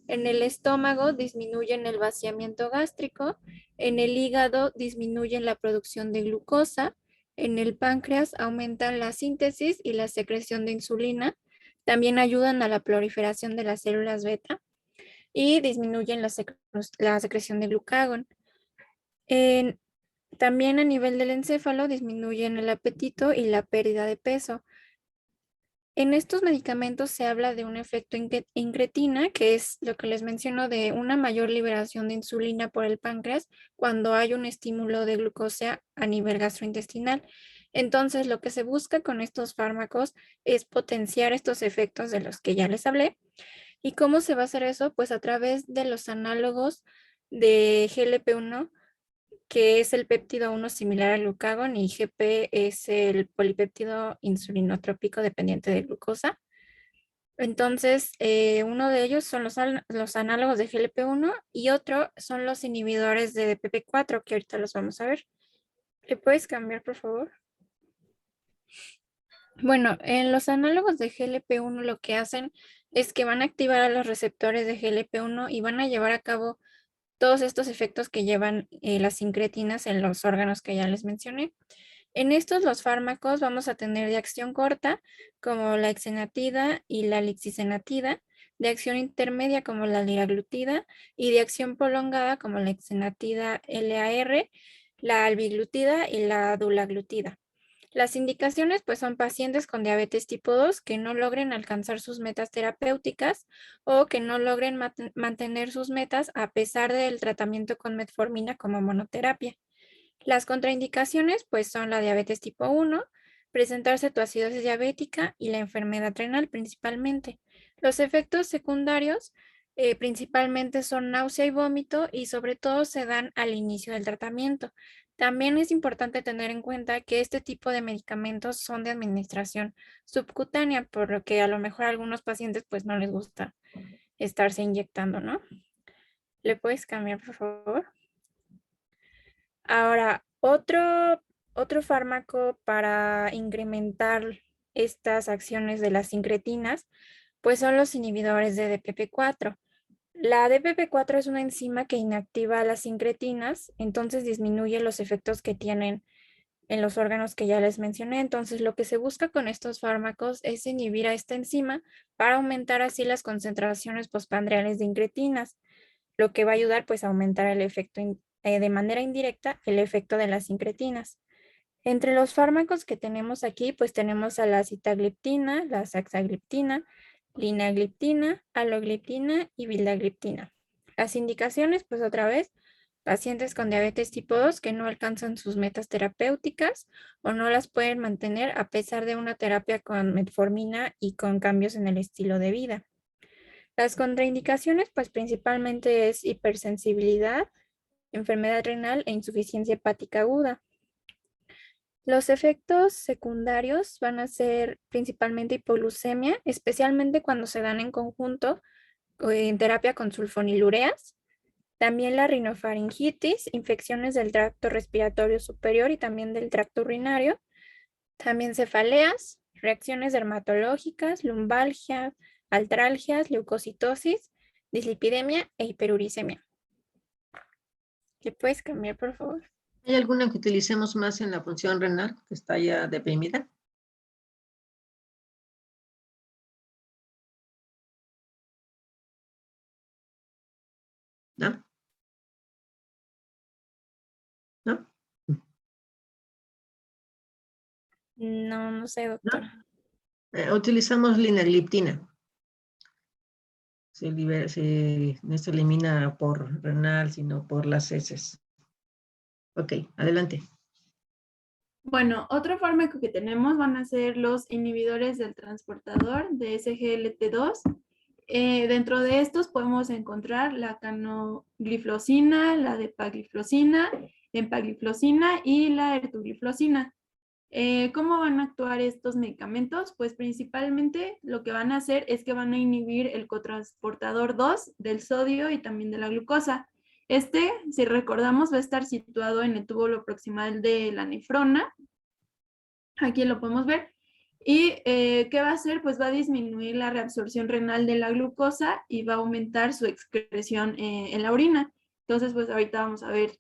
En el estómago disminuyen el vaciamiento gástrico. En el hígado disminuyen la producción de glucosa. En el páncreas aumentan la síntesis y la secreción de insulina. También ayudan a la proliferación de las células beta y disminuyen la secreción de glucagón. También a nivel del encéfalo disminuyen el apetito y la pérdida de peso. En estos medicamentos se habla de un efecto incretina, que es lo que les menciono, de una mayor liberación de insulina por el páncreas cuando hay un estímulo de glucosa a nivel gastrointestinal. Entonces, lo que se busca con estos fármacos es potenciar estos efectos de los que ya les hablé. ¿Y cómo se va a hacer eso? Pues a través de los análogos de GLP-1, que es el péptido 1 similar al glucagón, y GP es el polipéptido insulinotrópico dependiente de glucosa. Entonces, uno de ellos son los análogos de GLP-1 y otro son los inhibidores de DPP4, que ahorita los vamos a ver. ¿Le puedes cambiar, por favor? Bueno, en los análogos de GLP-1 lo que hacen es que van a activar a los receptores de GLP-1 y van a llevar a cabo todos estos efectos que llevan las incretinas en los órganos que ya les mencioné. En estos los fármacos vamos a tener de acción corta como la exenatida y la lixisenatida, de acción intermedia como la liraglutida y de acción prolongada como la exenatida LAR, la albiglutida y la dulaglutida. Las indicaciones pues son pacientes con diabetes tipo 2 que no logren alcanzar sus metas terapéuticas o que no logren mantener sus metas a pesar del tratamiento con metformina como monoterapia. Las contraindicaciones pues son la diabetes tipo 1, presentar cetoacidosis diabética y la enfermedad renal principalmente. Los efectos secundarios principalmente son náusea y vómito y sobre todo se dan al inicio del tratamiento. También es importante tener en cuenta que este tipo de medicamentos son de administración subcutánea, por lo que a lo mejor a algunos pacientes pues no les gusta estarse inyectando, ¿no? ¿Le puedes cambiar, por favor? Ahora, otro fármaco para incrementar estas acciones de las incretinas, pues son los inhibidores de DPP4. La DPP4 es una enzima que inactiva las incretinas, entonces disminuye los efectos que tienen en los órganos que ya les mencioné. Entonces, lo que se busca con estos fármacos es inhibir a esta enzima para aumentar así las concentraciones postprandiales de incretinas, lo que va a ayudar pues a aumentar el efecto de manera indirecta el efecto de las incretinas. Entre los fármacos que tenemos aquí, pues tenemos a la sitagliptina, la saxagliptina, linagliptina, alogliptina y vildagliptina. Las indicaciones, pues otra vez, pacientes con diabetes tipo 2 que no alcanzan sus metas terapéuticas o no las pueden mantener a pesar de una terapia con metformina y con cambios en el estilo de vida. Las contraindicaciones, pues principalmente es hipersensibilidad, enfermedad renal e insuficiencia hepática aguda. Los efectos secundarios van a ser principalmente hipoglucemia, especialmente cuando se dan en conjunto en terapia con sulfonilureas. También la rinofaringitis, infecciones del tracto respiratorio superior y también del tracto urinario. También cefaleas, reacciones dermatológicas, lumbalgia, artralgias, leucocitosis, dislipidemia e hiperuricemia. ¿Le puedes cambiar, por favor? ¿Hay alguna que utilicemos más en la función renal que está ya deprimida? ¿No? ¿No? No sé, doctora. Utilizamos linagliptina. No se elimina por renal, sino por las heces. Ok, adelante. Bueno, otro fármaco que tenemos van a ser los inhibidores del transportador de SGLT2. Dentro de estos podemos encontrar la canogliflozina, la depagliflozina, empagliflozina y la ertugliflozina. ¿Cómo van a actuar estos medicamentos? Pues principalmente lo que van a hacer es que van a inhibir el cotransportador 2 del sodio y también de la glucosa. Este, si recordamos, va a estar situado en el túbulo proximal de la nefrona. Aquí lo podemos ver. ¿Y qué va a hacer? Pues va a disminuir la reabsorción renal de la glucosa y va a aumentar su excreción en la orina. Entonces, pues ahorita vamos a ver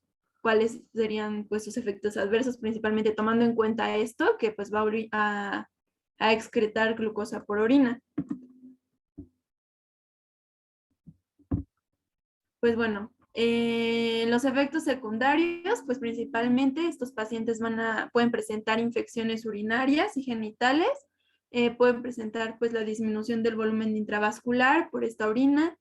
cuáles serían pues sus efectos adversos, principalmente tomando en cuenta esto, que pues va a a excretar glucosa por orina. Pues bueno, los efectos secundarios, pues principalmente estos pacientes pueden presentar infecciones urinarias y genitales, pueden presentar pues la disminución del volumen intravascular por esta orina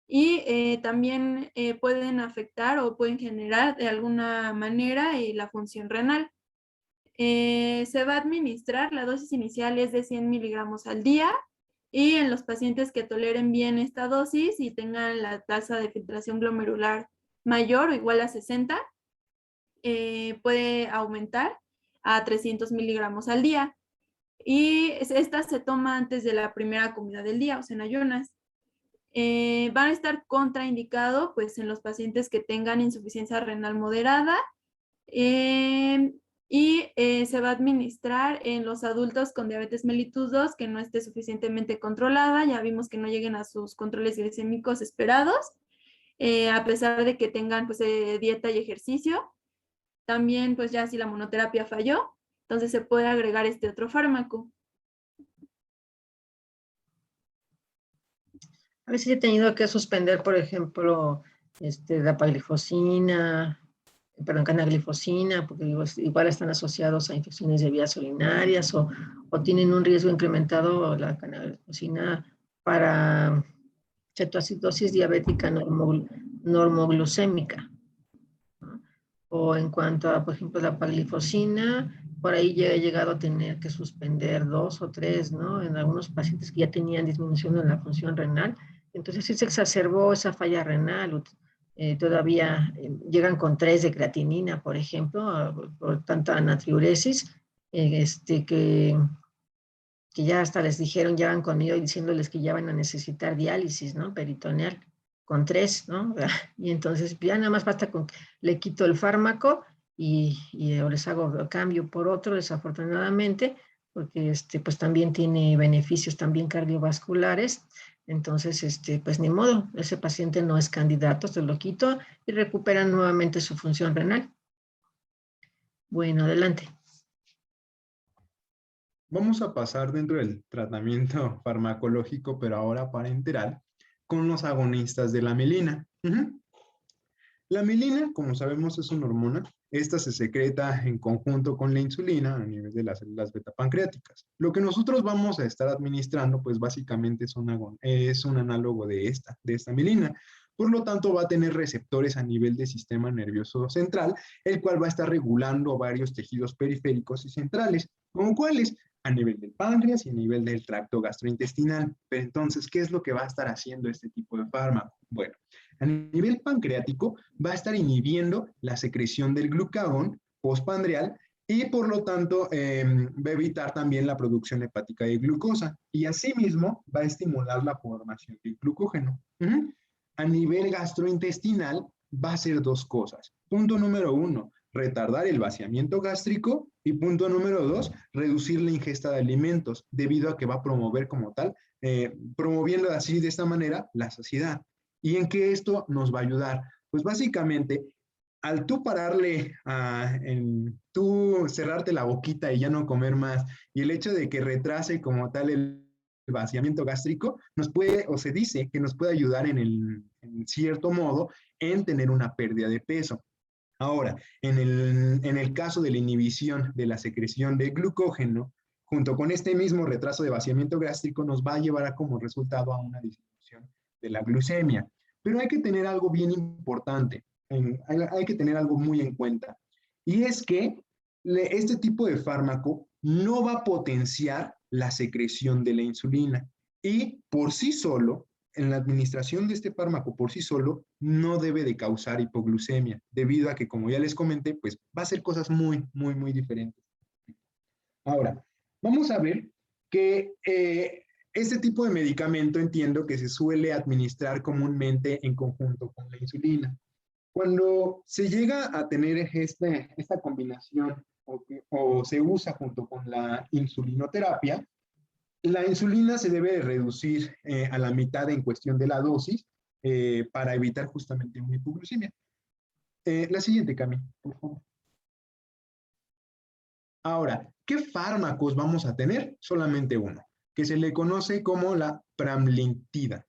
y también pueden afectar o pueden generar de alguna manera la función renal. Se va a administrar, la dosis inicial es de 100 miligramos al día y en los pacientes que toleren bien esta dosis y tengan la tasa de filtración glomerular mayor o igual a 60, puede aumentar a 300 miligramos al día. Y esta se toma antes de la primera comida del día, o sea, en ayunas. Van a estar contraindicado pues en los pacientes que tengan insuficiencia renal moderada y se va a administrar en los adultos con diabetes mellitus 2 que no esté suficientemente controlada. Ya vimos que no lleguen a sus controles glicémicos esperados, a pesar de que tengan pues dieta y ejercicio. También pues ya si la monoterapia falló, entonces se puede agregar este otro fármaco. A veces he tenido que suspender, por ejemplo, dapaglifosina, canaglifosina, porque igual están asociados a infecciones de vías urinarias o tienen un riesgo incrementado la canaglifosina para cetoacidosis diabética normoglucémica, ¿no? O en cuanto a, por ejemplo, la paglifosina, por ahí he llegado a tener que suspender 2 o 3, ¿no? En algunos pacientes que ya tenían disminución en la función renal. Entonces sí se exacerbó esa falla renal. Todavía llegan con 3 de creatinina, por ejemplo, por tanta natriuresis, que ya hasta les dijeron, ya van conmigo diciéndoles que ya van a necesitar diálisis, ¿no? Peritoneal, con 3, ¿no? Y entonces ya nada más basta con que le quito el fármaco y les hago cambio por otro, desafortunadamente, porque pues también tiene beneficios también cardiovasculares. Entonces, pues ni modo, ese paciente no es candidato, se lo quito y recupera nuevamente su función renal. Bueno, adelante. Vamos a pasar dentro del tratamiento farmacológico, pero ahora parenteral, con los agonistas de la mielina. La mielina, como sabemos, es una hormona. Esta se secreta en conjunto con la insulina a nivel de las células beta pancreáticas. Lo que nosotros vamos a estar administrando, pues básicamente es un análogo de esta mielina. Por lo tanto, va a tener receptores a nivel del sistema nervioso central, el cual va a estar regulando varios tejidos periféricos y centrales, como cuáles, a nivel del páncreas y a nivel del tracto gastrointestinal. Pero entonces, ¿qué es lo que va a estar haciendo este tipo de fármaco? Bueno, a nivel pancreático va a estar inhibiendo la secreción del glucagón postpandreal y por lo tanto va a evitar también la producción hepática de glucosa y asimismo va a estimular la formación de glucógeno. A nivel gastrointestinal va a hacer 2 cosas. Punto número 1, retardar el vaciamiento gástrico y punto número 2, reducir la ingesta de alimentos debido a que va a promover como tal, promoviendo así de esta manera la saciedad. ¿Y en qué esto nos va a ayudar? Pues básicamente, al tú pararle, tú cerrarte la boquita y ya no comer más, y el hecho de que retrase como tal el vaciamiento gástrico, nos puede, o se dice que nos puede ayudar en cierto modo en tener una pérdida de peso. Ahora, en el caso de la inhibición de la secreción de glucógeno, junto con este mismo retraso de vaciamiento gástrico, nos va a llevar como resultado a una disminución de la glucemia. Pero hay que tener algo bien importante, hay que tener algo muy en cuenta, y es que este tipo de fármaco no va a potenciar la secreción de la insulina y por sí solo, en la administración de este fármaco por sí solo, no debe de causar hipoglucemia, debido a que, como ya les comenté, pues va a hacer cosas muy, muy, muy diferentes. Ahora, vamos a ver que este tipo de medicamento entiendo que se suele administrar comúnmente en conjunto con la insulina. Cuando se llega a tener esta combinación o se usa junto con la insulinoterapia, la insulina se debe reducir a la mitad en cuestión de la dosis para evitar justamente una hipoglucemia. La siguiente, Cami, por favor. Ahora, ¿Qué fármacos vamos a tener? Solamente uno, que se le conoce como la pramlintida.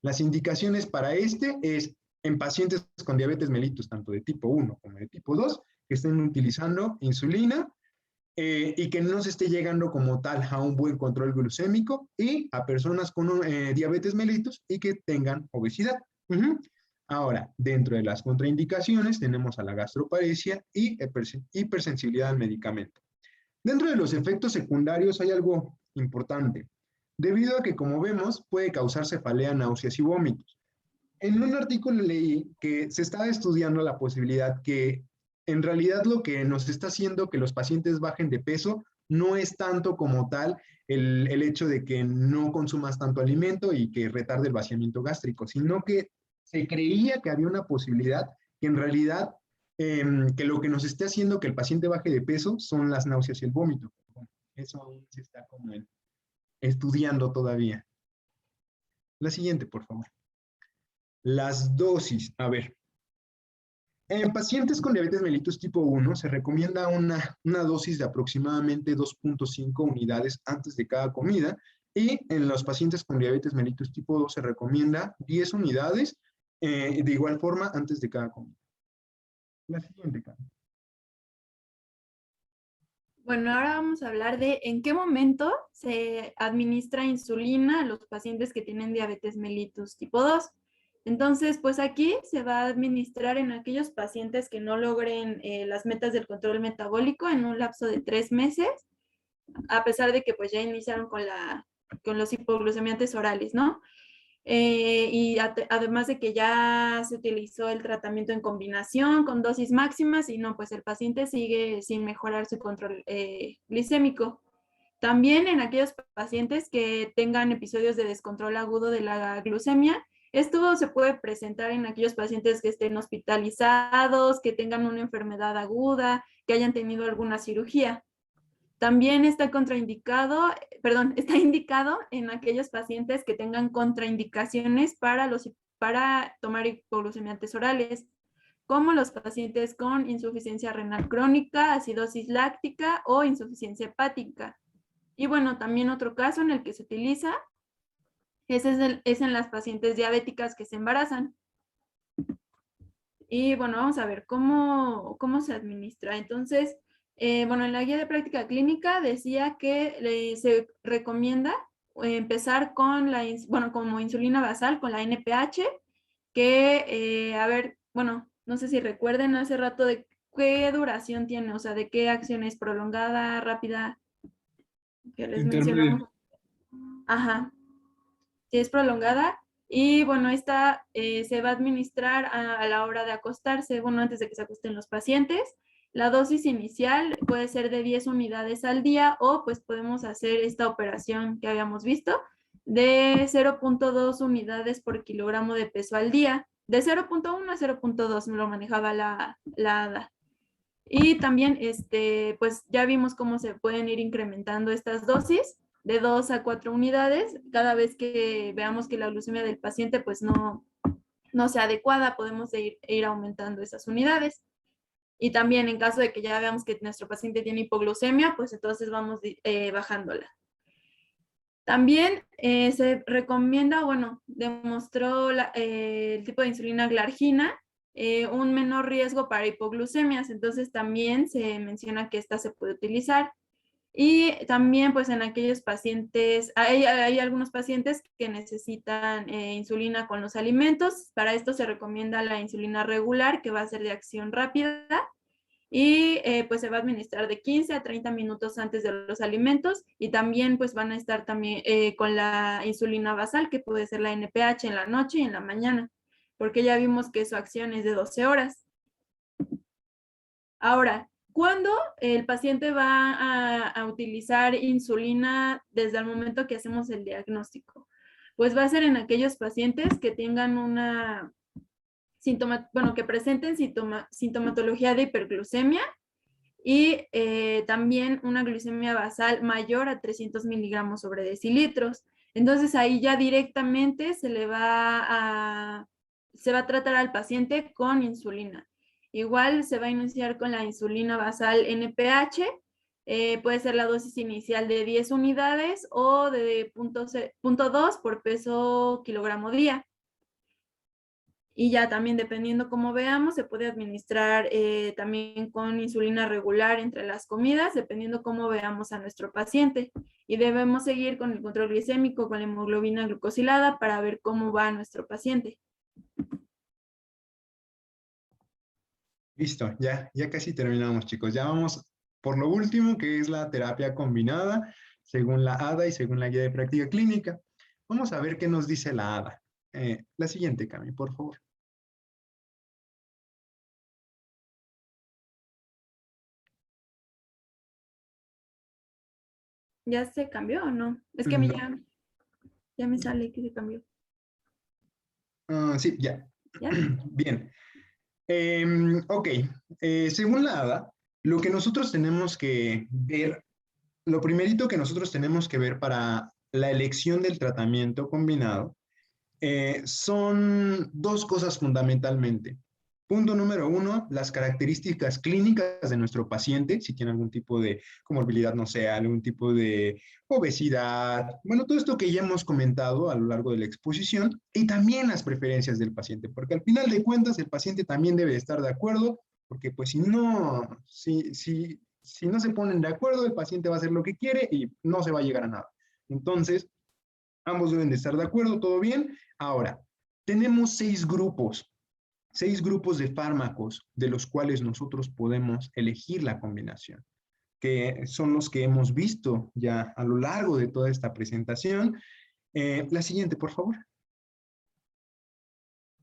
Las indicaciones para este es en pacientes con diabetes mellitus, tanto de tipo 1 como de tipo 2, que estén utilizando insulina y que no se esté llegando como tal a un buen control glucémico, y a personas con diabetes mellitus y que tengan obesidad. Ahora, dentro de las contraindicaciones tenemos a la gastroparesia y hipersensibilidad al medicamento. Dentro de los efectos secundarios hay algo importante, debido a que, como vemos, puede causar cefalea, náuseas y vómitos. En un artículo leí que se estaba estudiando la posibilidad que en realidad lo que nos está haciendo que los pacientes bajen de peso no es tanto como tal el hecho de que no consumas tanto alimento y que retarde el vaciamiento gástrico, sino que se creía que había una posibilidad que en realidad que lo que nos esté haciendo que el paciente baje de peso son las náuseas y el vómito. Eso aún se está como estudiando todavía. La siguiente, por favor. Las dosis. A ver. En pacientes con diabetes mellitus tipo 1 se recomienda una dosis de aproximadamente 2.5 unidades antes de cada comida, y en los pacientes con diabetes mellitus tipo 2 se recomienda 10 unidades de igual forma antes de cada comida. La siguiente, Carmen. Bueno, ahora vamos a hablar de en qué momento se administra insulina a los pacientes que tienen diabetes mellitus tipo 2. Entonces, pues aquí se va a administrar en aquellos pacientes que no logren las metas del control metabólico en un lapso de 3 meses, a pesar de que pues ya iniciaron con los hipoglucemiantes orales, ¿no? Además de que ya se utilizó el tratamiento en combinación con dosis máximas y no, pues el paciente sigue sin mejorar su control glicémico. También en aquellos pacientes que tengan episodios de descontrol agudo de la glucemia, esto se puede presentar en aquellos pacientes que estén hospitalizados, que tengan una enfermedad aguda, que hayan tenido alguna cirugía. También está indicado en aquellos pacientes que tengan contraindicaciones para tomar hipoglucemiantes orales, como los pacientes con insuficiencia renal crónica, acidosis láctica o insuficiencia hepática. Y bueno, también otro caso en el que se utiliza es en las pacientes diabéticas que se embarazan. Y bueno, vamos a ver cómo se administra. Entonces, bueno, en la guía de práctica clínica decía que se recomienda empezar con como insulina basal con la NPH, que, a ver, bueno, no sé si recuerden hace rato de qué duración tiene, o sea, de qué acción es prolongada, rápida, que les mencionamos. Ajá, si es prolongada. Y bueno, esta se va a administrar a la hora de acostarse, bueno, antes de que se acuesten los pacientes. La dosis inicial puede ser de 10 unidades al día, o pues podemos hacer esta operación que habíamos visto de 0.2 unidades por kilogramo de peso al día. De 0.1 a 0.2 me lo manejaba la ADA. Y también, pues ya vimos cómo se pueden ir incrementando estas dosis de 2 a 4 unidades. Cada vez que veamos que la glucemia del paciente pues no sea adecuada, podemos ir aumentando esas unidades. Y también en caso de que ya veamos que nuestro paciente tiene hipoglucemia, pues entonces vamos bajándola. También se recomienda, bueno, demostró el tipo de insulina glargina un menor riesgo para hipoglucemias, entonces también se menciona que esta se puede utilizar. Y también pues en aquellos pacientes, hay algunos pacientes que necesitan insulina con los alimentos. Para esto se recomienda la insulina regular, que va a ser de acción rápida, y pues se va a administrar de 15 a 30 minutos antes de los alimentos. Y también pues van a estar también con la insulina basal, que puede ser la NPH en la noche y en la mañana, porque ya vimos que su acción es de 12 horas. Ahora, ¿cuándo el paciente va a utilizar insulina desde el momento que hacemos el diagnóstico? Pues va a ser en aquellos pacientes que tengan que presenten sintomatología de hiperglucemia y también una glucemia basal mayor a 300 miligramos sobre decilitros. Entonces ahí ya directamente se va a tratar al paciente con insulina. Igual se va a iniciar con la insulina basal NPH Puede ser la dosis inicial de 10 unidades o de 0.2 por peso kilogramo día. Y ya también dependiendo cómo veamos, se puede administrar también con insulina regular entre las comidas, dependiendo cómo veamos a nuestro paciente. Y debemos seguir con el control glicémico, con la hemoglobina glucosilada para ver cómo va nuestro paciente. Listo, ya casi terminamos, chicos. Ya vamos por lo último, que es la terapia combinada, según la ADA y según la guía de práctica clínica. Vamos a ver qué nos dice la ADA. La siguiente, Cami, por favor. ¿Ya se cambió o no? Es que a mí ya me sale que se cambió. Sí, ya. ¿Ya? Bien. Ok. Según la ADA, lo que nosotros tenemos que ver, lo primerito que nosotros tenemos que ver para la elección del tratamiento combinado son dos cosas fundamentalmente. Punto número uno, las características clínicas de nuestro paciente, si tiene algún tipo de comorbilidad, no sé, algún tipo de obesidad, bueno, todo esto que ya hemos comentado a lo largo de la exposición, y también las preferencias del paciente, porque al final de cuentas el paciente también debe estar de acuerdo, porque pues si no se ponen de acuerdo, el paciente va a hacer lo que quiere y no se va a llegar a nada. Entonces, ambos deben de estar de acuerdo, todo bien. Ahora, tenemos 6 grupos de fármacos de los cuales nosotros podemos elegir la combinación, que son los que hemos visto ya a lo largo de toda esta presentación. La siguiente, por favor.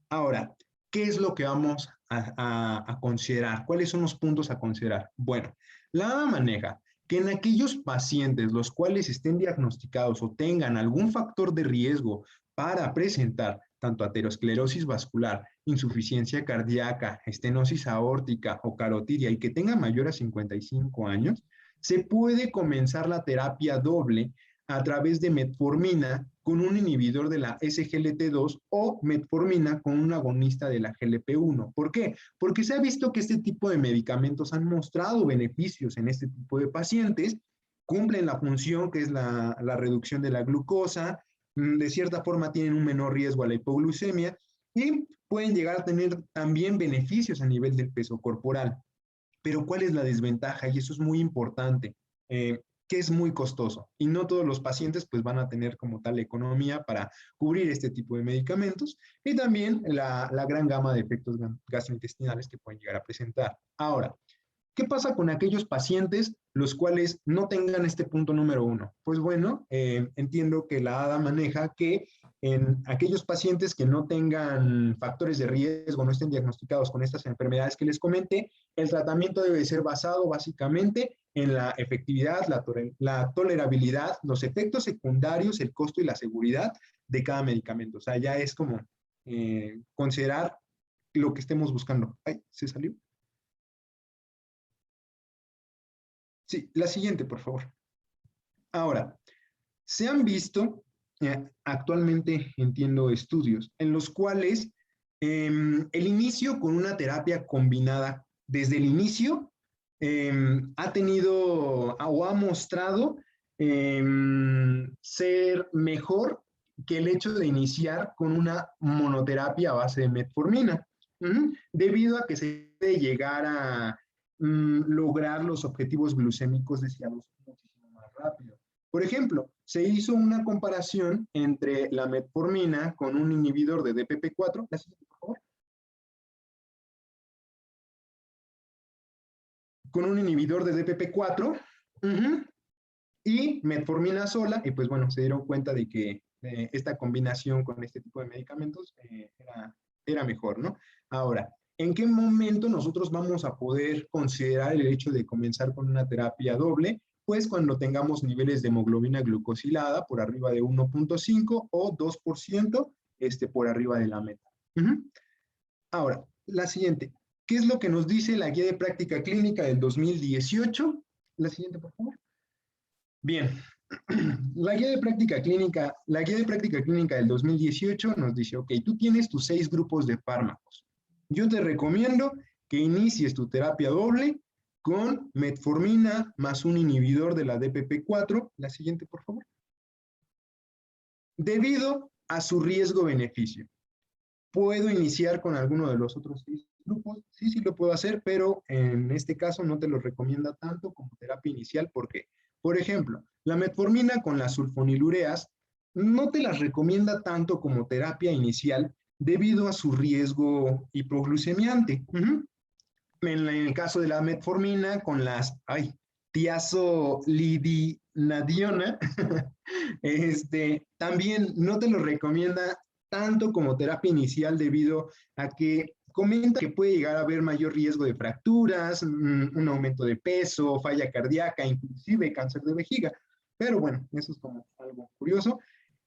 Ahora, ¿qué es lo que vamos a considerar? ¿Cuáles son los puntos a considerar? Bueno, la ADA maneja que en aquellos pacientes los cuales estén diagnosticados o tengan algún factor de riesgo para presentar tanto aterosclerosis vascular, insuficiencia cardíaca, estenosis aórtica o carotidia y que tenga mayor a 55 años, se puede comenzar la terapia doble a través de metformina con un inhibidor de la SGLT2 o metformina con un agonista de la GLP-1. ¿Por qué? Porque se ha visto que este tipo de medicamentos han mostrado beneficios en este tipo de pacientes, cumplen la función que es la reducción de la glucosa, de cierta forma tienen un menor riesgo a la hipoglucemia y pueden llegar a tener también beneficios a nivel del peso corporal. Pero ¿cuál es la desventaja? Y eso es muy importante, que es muy costoso. Y no todos los pacientes pues van a tener como tal economía para cubrir este tipo de medicamentos y también la gran gama de efectos gastrointestinales que pueden llegar a presentar. Ahora, ¿qué pasa con aquellos pacientes los cuales no tengan este punto número 1? Pues bueno, entiendo que la ADA maneja que en aquellos pacientes que no tengan factores de riesgo, no estén diagnosticados con estas enfermedades que les comenté, el tratamiento debe ser basado básicamente en la efectividad, la tolerabilidad, los efectos secundarios, el costo y la seguridad de cada medicamento. O sea, ya es como considerar lo que estemos buscando. Ay, ¿se salió? Sí, la siguiente, por favor. Ahora, se han visto, actualmente entiendo estudios, en los cuales el inicio con una terapia combinada desde el inicio ha tenido o ha mostrado ser mejor que el hecho de iniciar con una monoterapia a base de metformina, debido a que se puede llegar a lograr los objetivos glucémicos deseados muchísimo más rápido. Por ejemplo, se hizo una comparación entre la metformina con un inhibidor de DPP4, la siguiente, por favor, con un inhibidor de DPP4 y metformina sola, y pues bueno, se dieron cuenta de que esta combinación con este tipo de medicamentos era mejor, ¿no? Ahora, ¿en qué momento nosotros vamos a poder considerar el hecho de comenzar con una terapia doble? Pues cuando tengamos niveles de hemoglobina glucosilada por arriba de 1.5 o 2% por arriba de la meta. Ahora, la siguiente. ¿Qué es lo que nos dice la guía de práctica clínica del 2018? La siguiente, por favor. Bien. La guía de práctica clínica del 2018 nos dice, ok, tú tienes tus 6 grupos de fármacos. Yo te recomiendo que inicies tu terapia doble con metformina más un inhibidor de la DPP-4. La siguiente, por favor. Debido a su riesgo-beneficio, ¿puedo iniciar con alguno de los otros 6 grupos? Sí, sí lo puedo hacer, pero en este caso no te lo recomienda tanto como terapia inicial. ¿Por qué? Por ejemplo, la metformina con las sulfonilureas no te las recomienda tanto como terapia inicial debido a su riesgo hipoglucemiante. En el caso de la metformina con las tiazolidinadiona, también no te lo recomienda tanto como terapia inicial debido a que comenta que puede llegar a haber mayor riesgo de fracturas, un aumento de peso, falla cardíaca, inclusive cáncer de vejiga. Pero bueno, eso es como algo curioso.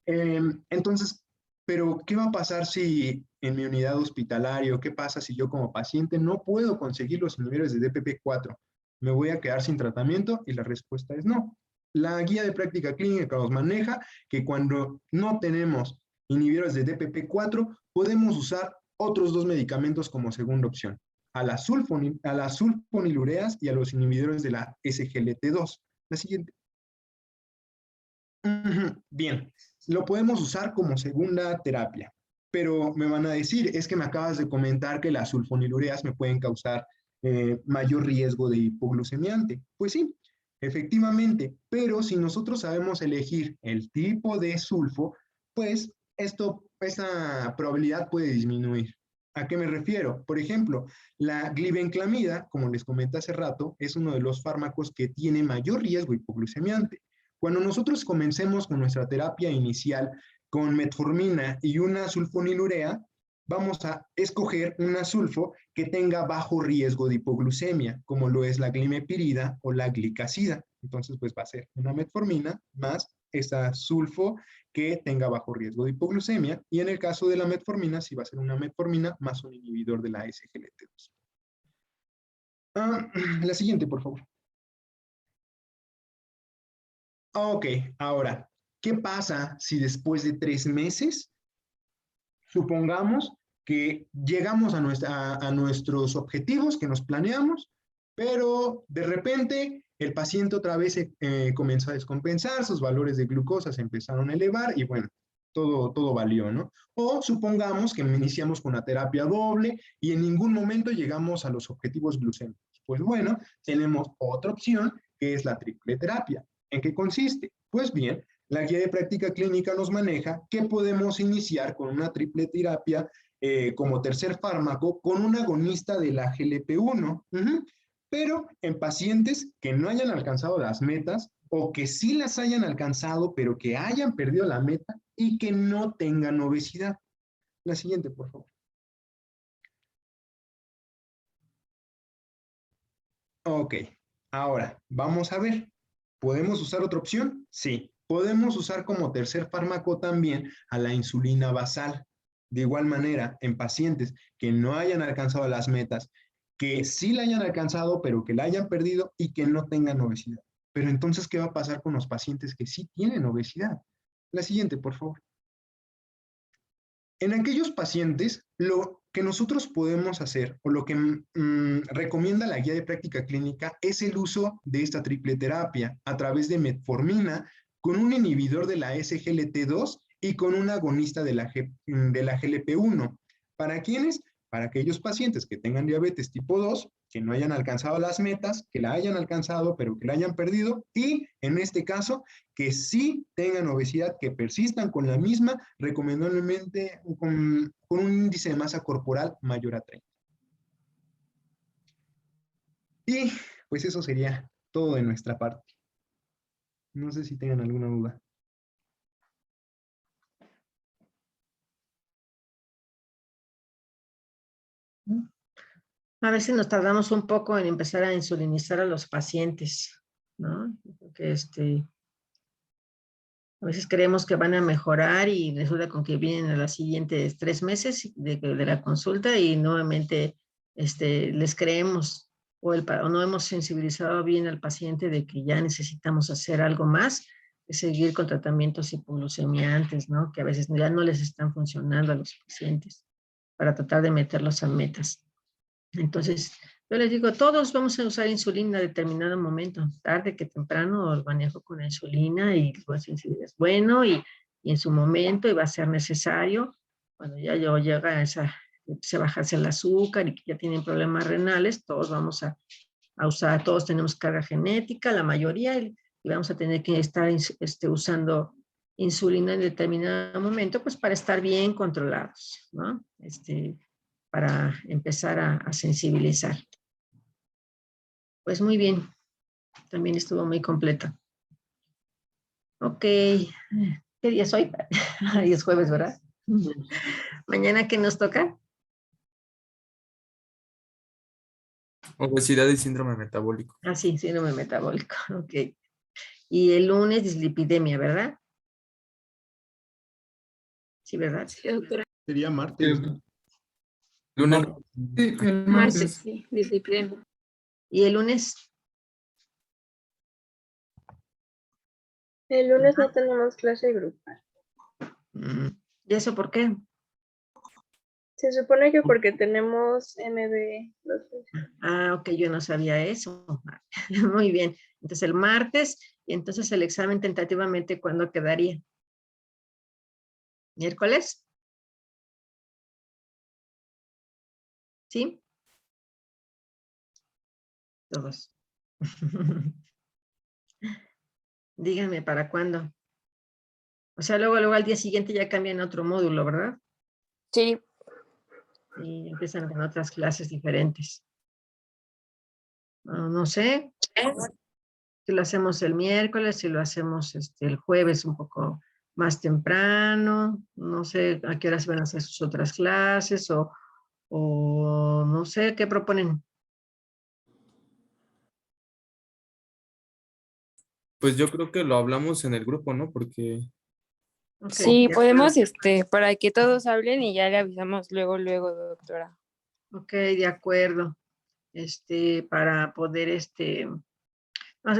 Entonces, pero ¿qué va a pasar si en mi unidad hospitalaria, qué pasa si yo como paciente no puedo conseguir los inhibidores de DPP-4? ¿Me voy a quedar sin tratamiento? Y la respuesta es no. La guía de práctica clínica nos maneja que cuando no tenemos inhibidores de DPP-4, podemos usar otros 2 medicamentos como segunda opción, a las sulfonilureas y a los inhibidores de la SGLT2. La siguiente. Bien, lo podemos usar como segunda terapia, pero me van a decir, es que me acabas de comentar que las sulfonilureas me pueden causar mayor riesgo de hipoglucemiante. Pues sí, efectivamente, pero si nosotros sabemos elegir el tipo de sulfo, pues esa probabilidad puede disminuir. ¿A qué me refiero? Por ejemplo, la glibenclamida, como les comenté hace rato, es uno de los fármacos que tiene mayor riesgo hipoglucemiante. Cuando nosotros comencemos con nuestra terapia inicial con metformina y una sulfonilurea, vamos a escoger una sulfo que tenga bajo riesgo de hipoglucemia, como lo es la glimepirida o la glicazida. Entonces, pues va a ser una metformina más esa sulfo que tenga bajo riesgo de hipoglucemia, y en el caso de la metformina, sí va a ser una metformina más un inhibidor de la SGLT2. La siguiente, por favor. Ok, ahora, ¿qué pasa si después de 3 meses, supongamos que llegamos a nuestros objetivos que nos planeamos, pero de repente el paciente otra vez comenzó a descompensar, sus valores de glucosa se empezaron a elevar y bueno, todo valió, ¿no? O supongamos que iniciamos con una terapia doble y en ningún momento llegamos a los objetivos glucémicos. Pues bueno, tenemos otra opción que es la triple terapia. ¿En qué consiste? Pues bien, la guía de práctica clínica nos maneja que podemos iniciar con una triple terapia como tercer fármaco con un agonista de la GLP-1, pero en pacientes que no hayan alcanzado las metas o que sí las hayan alcanzado, pero que hayan perdido la meta y que no tengan obesidad. La siguiente, por favor. Ok, ahora vamos a ver. ¿Podemos usar otra opción? Sí. Podemos usar como tercer fármaco también a la insulina basal. De igual manera, en pacientes que no hayan alcanzado las metas, que sí la hayan alcanzado, pero que la hayan perdido y que no tengan obesidad. Pero entonces, ¿qué va a pasar con los pacientes que sí tienen obesidad? La siguiente, por favor. En aquellos pacientes, lo que nosotros podemos hacer o lo que recomienda la guía de práctica clínica es el uso de esta triple terapia a través de metformina con un inhibidor de la SGLT2 y con un agonista de la GLP-1. ¿Para quiénes? Para aquellos pacientes que tengan diabetes tipo 2, que no hayan alcanzado las metas, que la hayan alcanzado pero que la hayan perdido, y en este caso, que sí tengan obesidad, que persistan con la misma, recomendablemente con un índice de masa corporal mayor a 30. Y pues eso sería todo de nuestra parte. No sé si tengan alguna duda. A veces nos tardamos un poco en empezar a insulinizar a los pacientes, ¿no? Porque a veces creemos que van a mejorar y resulta con que vienen a los siguientes 3 meses de la consulta y nuevamente les creemos o no hemos sensibilizado bien al paciente de que ya necesitamos hacer algo más, de seguir con tratamientos hipoglucemiantes, ¿no? Que a veces ya no les están funcionando a los pacientes para tratar de meterlos a metas. Entonces, Yo les digo, todos vamos a usar insulina en determinado momento, tarde que temprano, el manejo con la insulina y les voy a decir si es bueno y en su momento y va a ser necesario, cuando ya llega a empiece a bajarse el azúcar y que ya tienen problemas renales, todos vamos a usar, todos tenemos carga genética, la mayoría, y vamos a tener que estar usando insulina en determinado momento, pues para estar bien controlados, ¿no? Para empezar a sensibilizar. Pues muy bien, también estuvo muy completa. Ok, ¿qué día es hoy? Hoy es jueves, ¿verdad? ¿Mañana qué nos toca? Obesidad y síndrome metabólico. Ah, sí, síndrome metabólico, ok. Y el lunes dislipidemia, ¿verdad? Sí, ¿verdad? Sí, doctora. Sería martes. Lunes. Sí, el Martes, martes. sí, dislipidemia. ¿Y el lunes? El lunes no tenemos clase grupal. ¿Y eso por qué? Se supone que porque tenemos MB. Ah, ok, yo no sabía eso. Muy bien. Entonces el martes, y entonces el examen tentativamente, ¿cuándo quedaría? ¿Miércoles? ¿Sí? Todos. Díganme, ¿para cuándo? O sea, luego al día siguiente ya cambian a otro módulo, ¿verdad? Sí. Y empiezan con otras clases diferentes. No sé si lo hacemos el miércoles, si lo hacemos el jueves un poco más temprano, no sé a qué horas van a hacer sus otras clases o no sé, ¿qué proponen? Pues yo creo que lo hablamos en el grupo, ¿no? Porque Ok, Sí, de podemos, acuerdo. para que todos hablen y ya le avisamos luego, doctora. Ok, de acuerdo. Para poder,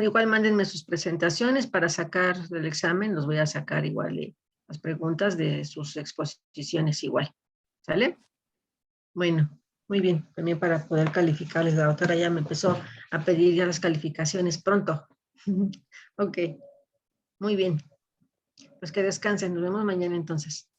igual mándenme sus presentaciones para sacar del examen, los voy a sacar igual las preguntas de sus exposiciones igual. ¿Sale? Bueno, muy bien. También para poder calificarles, la doctora ya me empezó a pedir ya las calificaciones pronto. Ok, muy bien. Pues que descansen. Nos vemos mañana entonces.